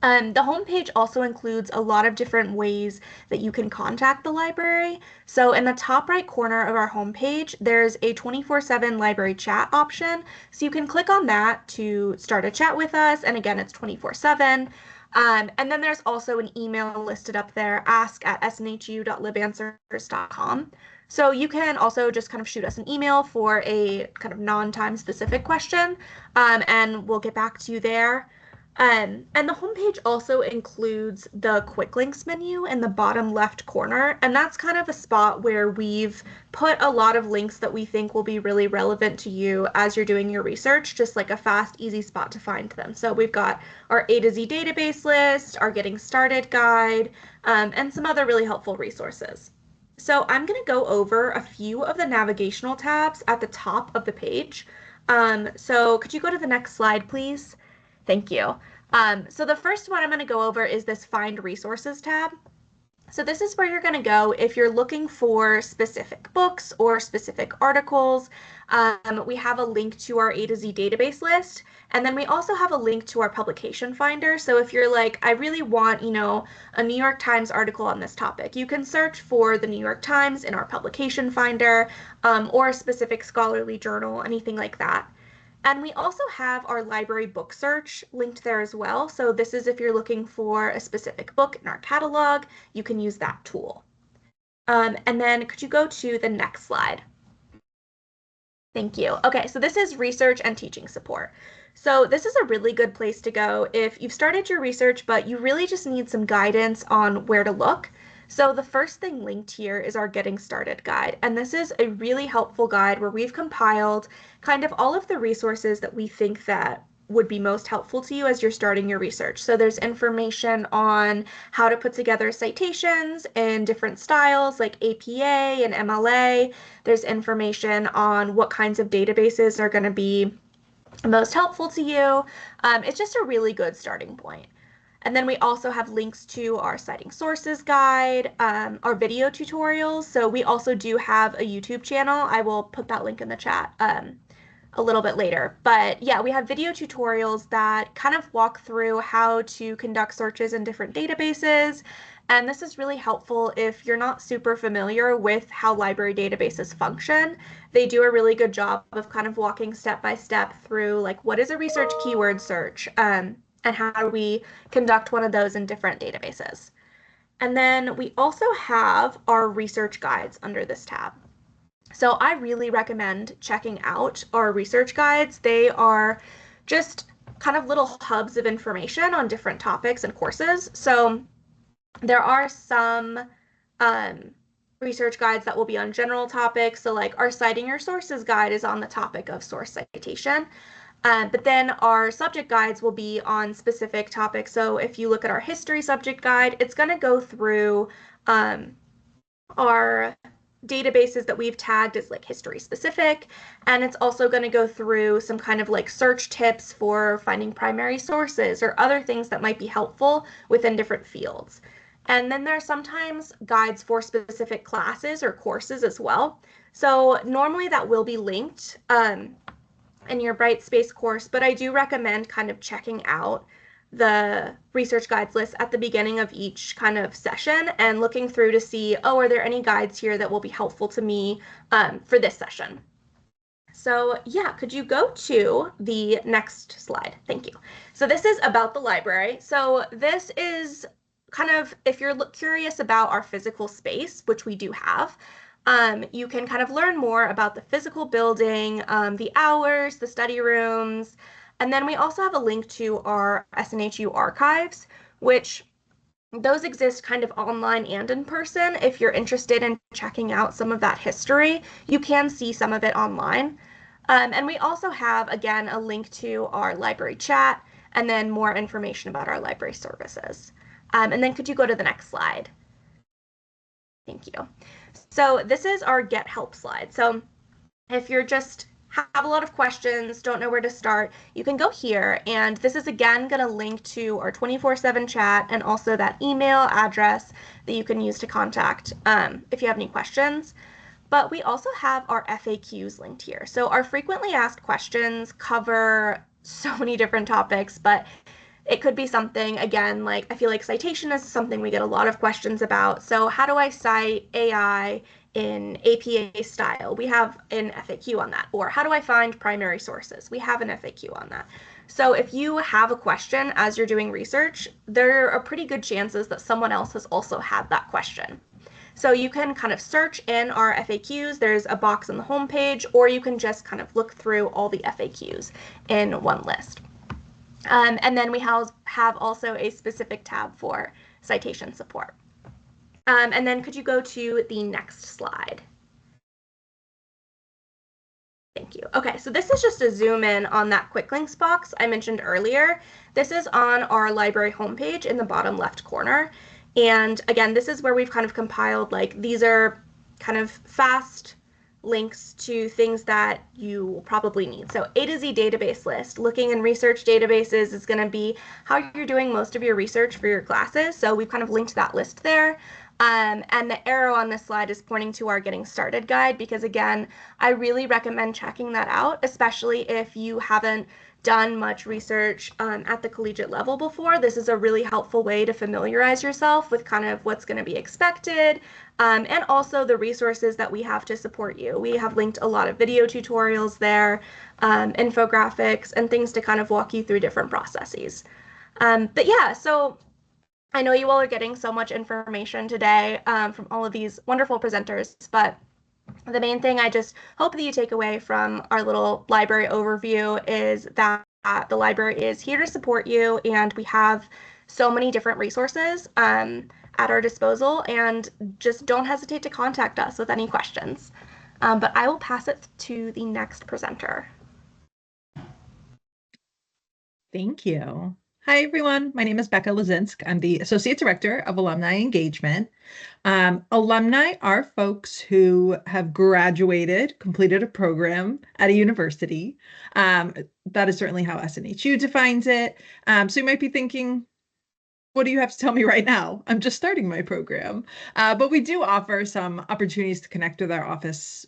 The homepage also includes a lot of different ways that you can contact the library. So in the top right corner of our homepage, there's a 24/7 library chat option. So you can click on that to start a chat with us. And again, it's 24/7. And then there's also an email listed up there, ask@snhu.libanswers.com. So you can also just kind of shoot us an email for a kind of non-time specific question, and we'll get back to you there. And the homepage also includes the quick links menu in the bottom left corner, and that's kind of a spot where we've put a lot of links that we think will be really relevant to you as you're doing your research, just like a fast, easy spot to find them. So we've got our A to Z database list, our Getting Started guide, and some other really helpful resources. So I'm going to go over a few of the navigational tabs at the top of the page. So could you go to the next slide, please? Thank you. So the first one I'm going to go over is this Find Resources tab. So this is where you're going to go if you're looking for specific books or specific articles. We have a link to our A to Z database list, and then we also have a link to our publication finder. So if you're like, I really want, a New York Times article on this topic, you can search for the New York Times in our publication finder, or a specific scholarly journal, anything like that. And we also have our library book search linked there as well. So this is if you're looking for a specific book in our catalog, you can use that tool. And then could you go to the next slide? Thank you. Okay, so this is research and teaching support. So this is a really good place to go if you've started your research, but you really just need some guidance on where to look. So the first thing linked here is our Getting Started guide, and this is a really helpful guide where we've compiled kind of all of the resources that we think that would be most helpful to you as you're starting your research. So there's information on how to put together citations in different styles like APA and MLA. There's information on what kinds of databases are going to be most helpful to you. It's just a really good starting point. And then we also have links to our citing sources guide, our video tutorials. So we also do have a YouTube channel. I will put that link in the chat a little bit later. But yeah, we have video tutorials that kind of walk through how to conduct searches in different databases. And this is really helpful if you're not super familiar with how library databases function. They do a really good job of kind of walking step by step through like what is a research keyword search, and how do we conduct one of those in different databases. And then we also have our research guides under this tab. So I really recommend checking out our research guides. They are just kind of little hubs of information on different topics and courses. So there are some research guides that will be on general topics. So like our Citing Your Sources guide is on the topic of source citation. But then our subject guides will be on specific topics. So if you look at our history subject guide, it's going to go through our databases that we've tagged as like history specific, and it's also going to go through some kind of like search tips for finding primary sources or other things that might be helpful within different fields. And then there are sometimes guides for specific classes or courses as well. So normally that will be linked in your Brightspace course, but I do recommend kind of checking out the research guides list at the beginning of each kind of session and looking through to see, oh, are there any guides here that will be helpful to me for this session? So yeah, could you go to the next slide? Thank you. So this is about the library. So this is kind of, if you're curious about our physical space, which we do have, you can kind of learn more about the physical building, the hours, the study rooms, and then we also have a link to our SNHU archives, which those exist kind of online and in person. If you're interested in checking out some of that history, you can see some of it online. And we also have, again, a link to our library chat and then more information about our library services. And then could you go to the next slide? Thank you. So this is our Get Help slide. So if you're just have a lot of questions, don't know where to start, you can go here. And this is, again, going to link to our 24/7 chat and also that email address that you can use to contact if you have any questions. But we also have our FAQs linked here. So our frequently asked questions cover so many different topics, but it could be something, again, like I feel like citation is something we get a lot of questions about. So how do I cite AI in APA style? We have an FAQ on that. Or how do I find primary sources? We have an FAQ on that. So if you have a question as you're doing research, there are pretty good chances that someone else has also had that question. So you can kind of search in our FAQs. There's a box on the homepage, or you can just kind of look through all the FAQs in one list. And then we have also a specific tab for citation support. And then could you go to the next slide? Thank you. Okay, so this is just a zoom in on that quick links box I mentioned earlier. This is on our library homepage in the bottom left corner. And again, this is where we've kind of compiled, like, these are kind of fast links to things that you will probably need. So A to Z database list, looking in research databases is going to be how you're doing most of your research for your classes. So we've kind of linked that list there. And the arrow on this slide is pointing to our Getting Started guide because, again, I really recommend checking that out, especially if you haven't done much research at the collegiate level before. This is a really helpful way to familiarize yourself with kind of what's going to be expected and also the resources that we have to support you. We have linked a lot of video tutorials there, infographics, and things to kind of walk you through different processes. But yeah, so I know you all are getting so much information today from all of these wonderful presenters, but the main thing I just hope that you take away from our little library overview is that the library is here to support you, and we have so many different resources at our disposal, and just don't hesitate to contact us with any questions. But I will pass it to the next presenter. Thank you. Hi, everyone. My name is Becca Lazinsk. I'm the Associate Director of Alumni Engagement. Alumni are folks who have graduated, completed a program at a university. That is certainly how SNHU defines it. So you might be thinking, what do you have to tell me right now? I'm just starting my program. But we do offer some opportunities to connect with our office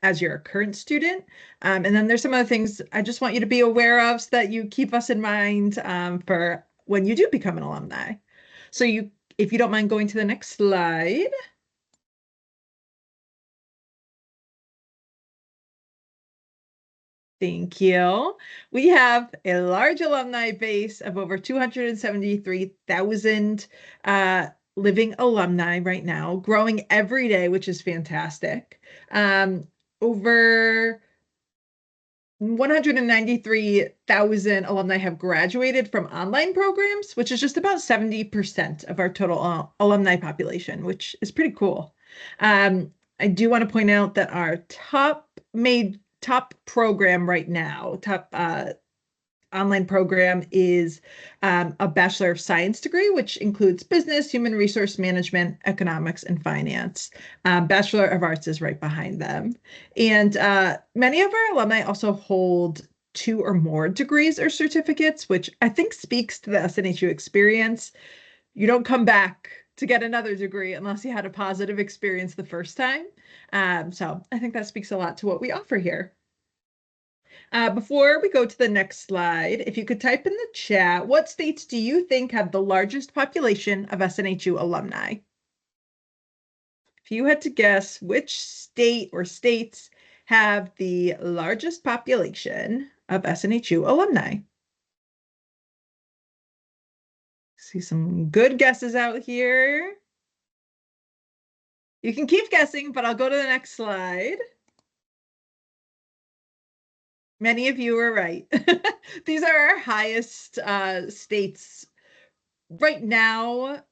as you're a current student. And then there's some other things I just want you to be aware of so that you keep us in mind for when you do become an alumni. So if you don't mind going to the next slide. Thank you. We have a large alumni base of over 273,000 living alumni right now, growing every day, which is fantastic. Over 193,000 alumni have graduated from online programs, which is just about 70% of our total alumni population, which is pretty cool. I do want to point out that our top program right now, top online program is a Bachelor of Science degree, which includes business, human resource management, economics, and finance. Bachelor of Arts is right behind them. And many of our alumni also hold 2 or more degrees or certificates, which I think speaks to the SNHU experience. You don't come back to get another degree unless you had a positive experience the first time. So I think that speaks a lot to what we offer here. Before we go to the next slide, if you could type in the chat, what states do you think have the largest population of SNHU alumni? If you had to guess which state or states have the largest population of SNHU alumni. See some good guesses out here. You can keep guessing, but I'll go to the next slide. Many of you are right. These are our highest states. Right now,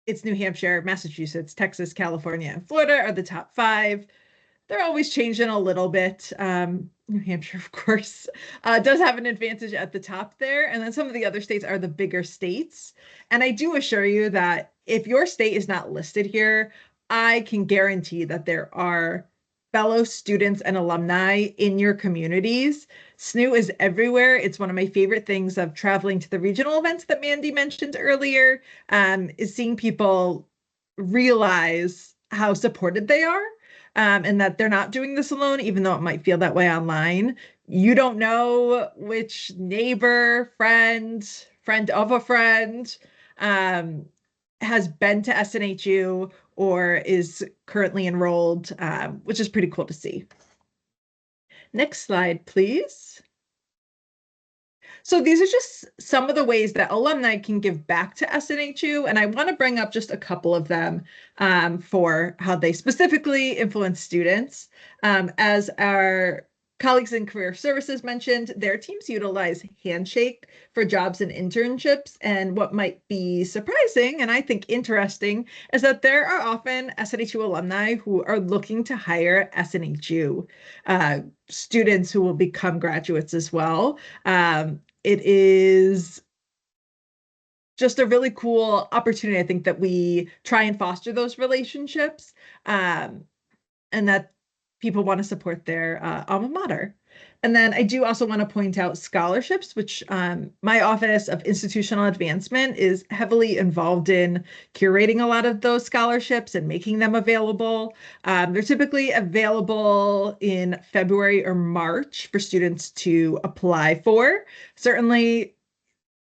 it's New Hampshire, Massachusetts, Texas, California, and Florida are the top 5. They're always changing a little bit. New Hampshire, of course, does have an advantage at the top there. And then some of the other states are the bigger states. And I do assure you that if your state is not listed here, I can guarantee that there are fellow students and alumni in your communities. SNHU is everywhere. It's one of my favorite things of traveling to the regional events that Mandy mentioned earlier, is seeing people realize how supported they are, and that they're not doing this alone, even though it might feel that way online. You don't know which neighbor, friend of a friend has been to SNHU or is currently enrolled, which is pretty cool to see. Next slide, please. So these are just some of the ways that alumni can give back to SNHU, and I want to bring up just a couple of them for how they specifically influence students. As our colleagues in career services mentioned, their teams utilize Handshake for jobs and internships, and what might be surprising and I think interesting is that there are often SNHU alumni who are looking to hire SNHU students who will become graduates as well. It is just a really cool opportunity, I think, that we try and foster those relationships, and that people want to support their alma mater. And then I do also want to point out scholarships, which my Office of Institutional Advancement is heavily involved in curating a lot of those scholarships and making them available. They're typically available in February or March for students to apply for. Certainly,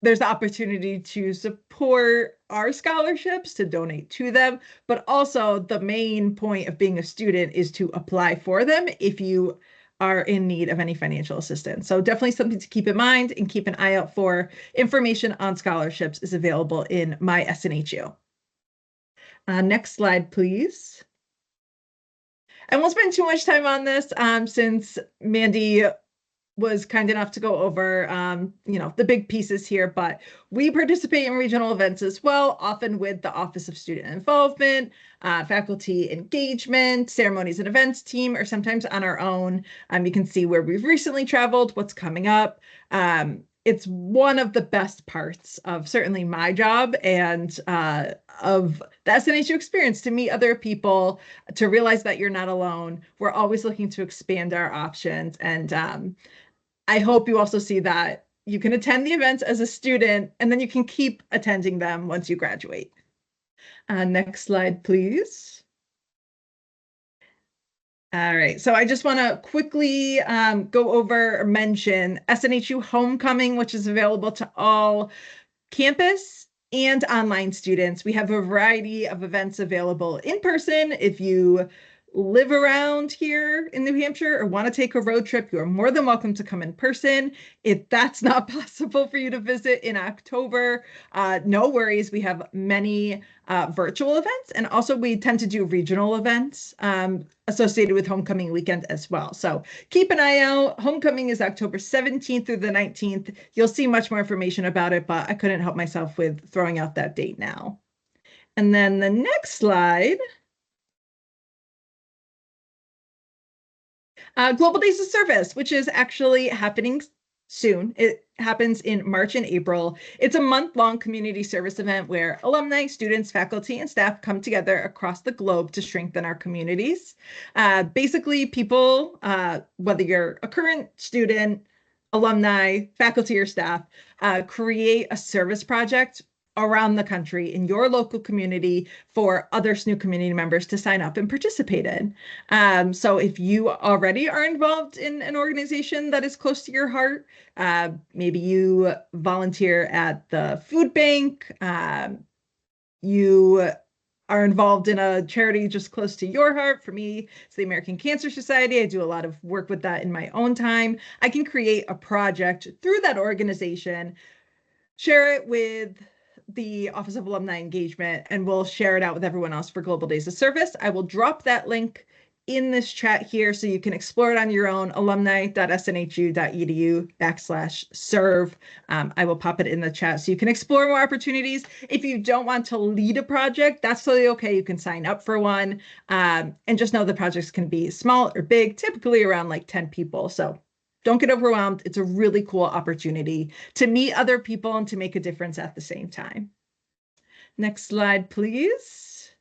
there's the opportunity to support our scholarships, to donate to them, but also the main point of being a student is to apply for them if you are in need of any financial assistance. So definitely something to keep in mind and keep an eye out for. Information on scholarships is available in my SNHU. Next slide, please. I won't spend too much time on this since Mandy was kind enough to go over, the big pieces here, but we participate in regional events as well, often with the Office of Student Involvement, faculty engagement, ceremonies and events team, or sometimes on our own. You can see where we've recently traveled, what's coming up. It's one of the best parts of certainly my job and of the SNHU experience, to meet other people, to realize that you're not alone. We're always looking to expand our options, and I hope you also see that you can attend the events as a student, and then you can keep attending them once you graduate. Next slide, please. All right, so I just want to quickly go over or mention SNHU Homecoming, which is available to all campus and online students. We have a variety of events available in person if you live around here in New Hampshire or want to take a road trip, you are more than welcome to come in person. If that's not possible for you to visit in October, no worries. We have many virtual events, and also we tend to do regional events associated with homecoming weekend as well. So keep an eye out. Homecoming is October 17th through the 19th. You'll see much more information about it, but I couldn't help myself with throwing out that date now. And then the next slide. Global Days of Service, which is actually happening soon. It happens in March and April. It's a month-long community service event where alumni, students, faculty, and staff come together across the globe to strengthen our communities. Basically, people, whether you're a current student, alumni, faculty, or staff, create a service project around the country in your local community for other SNHU community members to sign up and participate in. So if you already are involved in an organization that is close to your heart, maybe you volunteer at the food bank, you are involved in a charity just close to your heart. For me, it's the American Cancer Society. I do a lot of work with that in my own time. I can create a project through that organization, share it with the Office of Alumni Engagement, and we'll share it out with everyone else for Global Days of Service. I will drop that link in this chat here so you can explore it on your own, alumni.snhu.edu/serve. I will pop it in the chat so you can explore more opportunities. If you don't want to lead a project, that's totally okay. You can sign up for one, and just know the projects can be small or big, typically around like 10 people. So don't get overwhelmed. It's a really cool opportunity to meet other people and to make a difference at the same time. Next slide, please.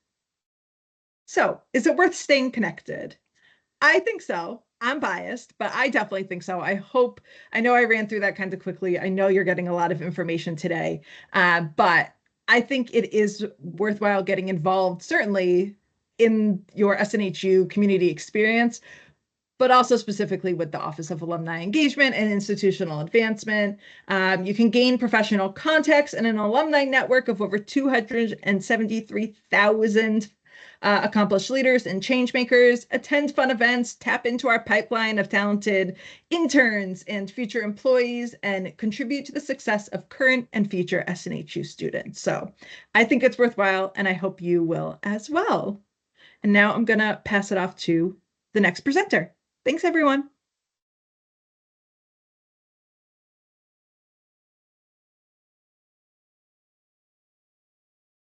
So, is it worth staying connected? I think so. I'm biased, but I definitely think so. I know I ran through that kind of quickly. I know you're getting a lot of information today, but I think it is worthwhile getting involved, certainly in your SNHU community experience, but also specifically with the Office of Alumni Engagement and Institutional Advancement. You can gain professional contacts and an alumni network of over 273,000 accomplished leaders and change makers, attend fun events, tap into our pipeline of talented interns and future employees, and contribute to the success of current and future SNHU students. So I think it's worthwhile, and I hope you will as well. And now I'm going to pass it off to the next presenter. Thanks, everyone.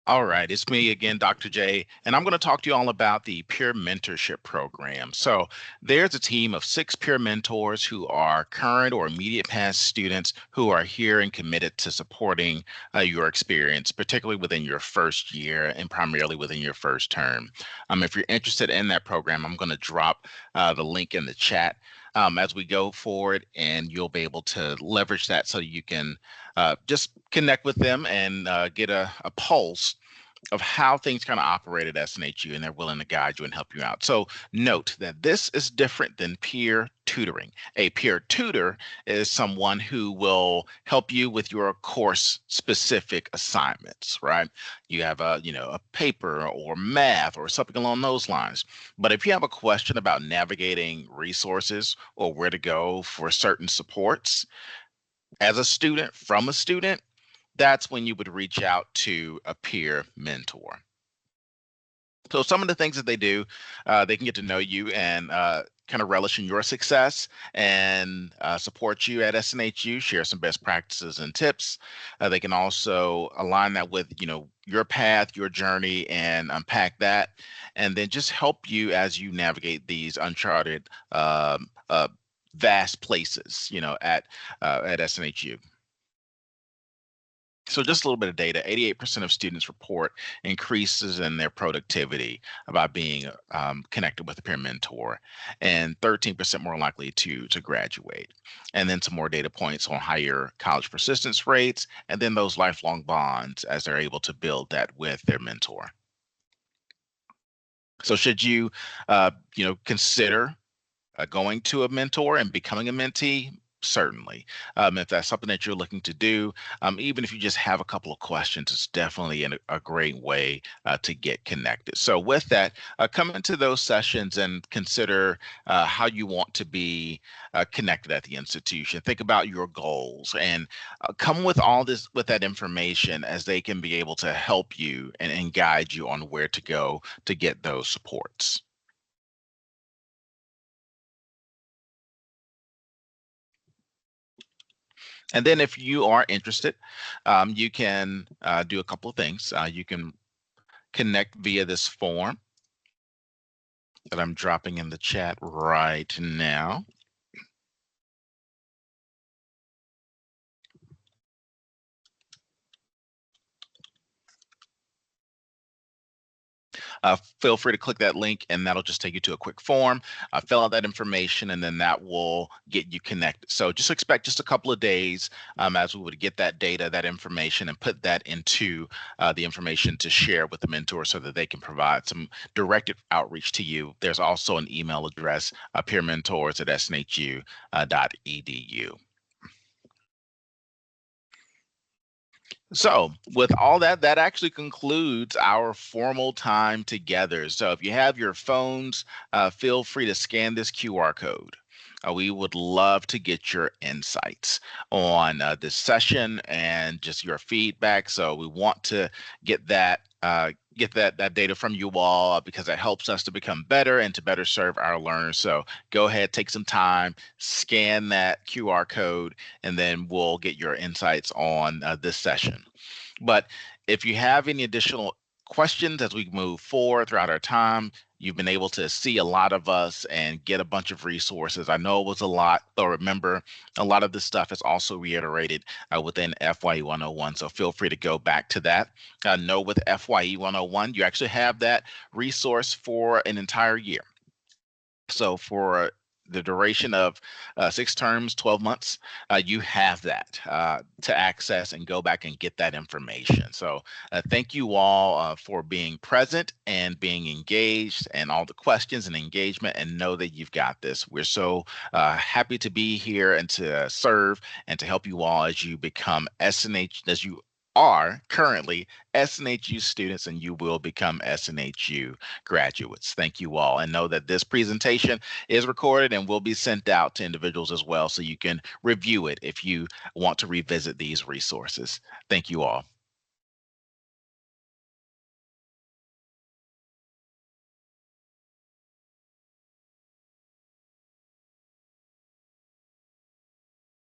All right, it's me again, Dr. J, and I'm going to talk to you all about the peer mentorship program. So there's a team of 6 peer mentors who are current or immediate past students who are here and committed to supporting your experience, particularly within your first year and primarily within your first term. If you're interested in that program, I'm going to drop the link in the chat as we go forward, and you'll be able to leverage that so you can just connect with them and get a pulse of how things kind of operate at SNHU, and they're willing to guide you and help you out. So note that this is different than peer tutoring. A peer tutor is someone who will help you with your course specific assignments, right? You have a paper or math or something along those lines. But if you have a question about navigating resources or where to go for certain supports as a student, from a student, that's when you would reach out to a peer mentor. So some of the things that they do, they can get to know you and kind of relish in your success and support you at SNHU, share some best practices and tips. They can also align that with your path, your journey, and unpack that, and then just help you as you navigate these uncharted, vast places, at SNHU. So just a little bit of data, 88% of students report increases in their productivity by being connected with a peer mentor, and 13% more likely to graduate. And then some more data points on higher college persistence rates, and then those lifelong bonds as they're able to build that with their mentor. So should you, consider going to a mentor and becoming a mentee? certainly. If that's something that you're looking to do, even if you just have a couple of questions, it's definitely a great way to get connected. So with that, come into those sessions and consider how you want to be connected at the institution. Think about your goals and come with all this, with that information, as they can be able to help you and guide you on where to go to get those supports. And then if you are interested, you can do a couple of things. You can connect via this form that I'm dropping in the chat right now. Feel free to click that link and that'll just take you to a quick form. Fill out that information and then that will get you connected. So just expect just a couple of days as we would get that data, that information, and put that into the information to share with the mentor so that they can provide some directed outreach to you. There's also an email address, peermentors@snhu.edu. So with all that, that actually concludes our formal time together. So if you have your phones, feel free to scan this QR code. We would love to get your insights on this session and just your feedback. So we want to get that that data from you all because it helps us to become better and to better serve our learners. So go ahead, take some time, scan that QR code, and then we'll get your insights on this session. But if you have any additional questions as we move forward throughout our time, you've been able to see a lot of us and get a bunch of resources. I know it was a lot, but remember, a lot of this stuff is also reiterated within FYE 101. So feel free to go back to that. Know with FYE 101, you actually have that resource for an entire year. So for the duration of 6 terms, 12 months, you have that to access and go back and get that information. So thank you all for being present and being engaged and all the questions and engagement, and know that you've got this. We're so happy to be here and to serve and to help you all as you become SNH, as you are currently SNHU students, and you will become SNHU graduates. Thank you all, and know that this presentation is recorded and will be sent out to individuals as well, so you can review it if you want to revisit these resources. Thank you all.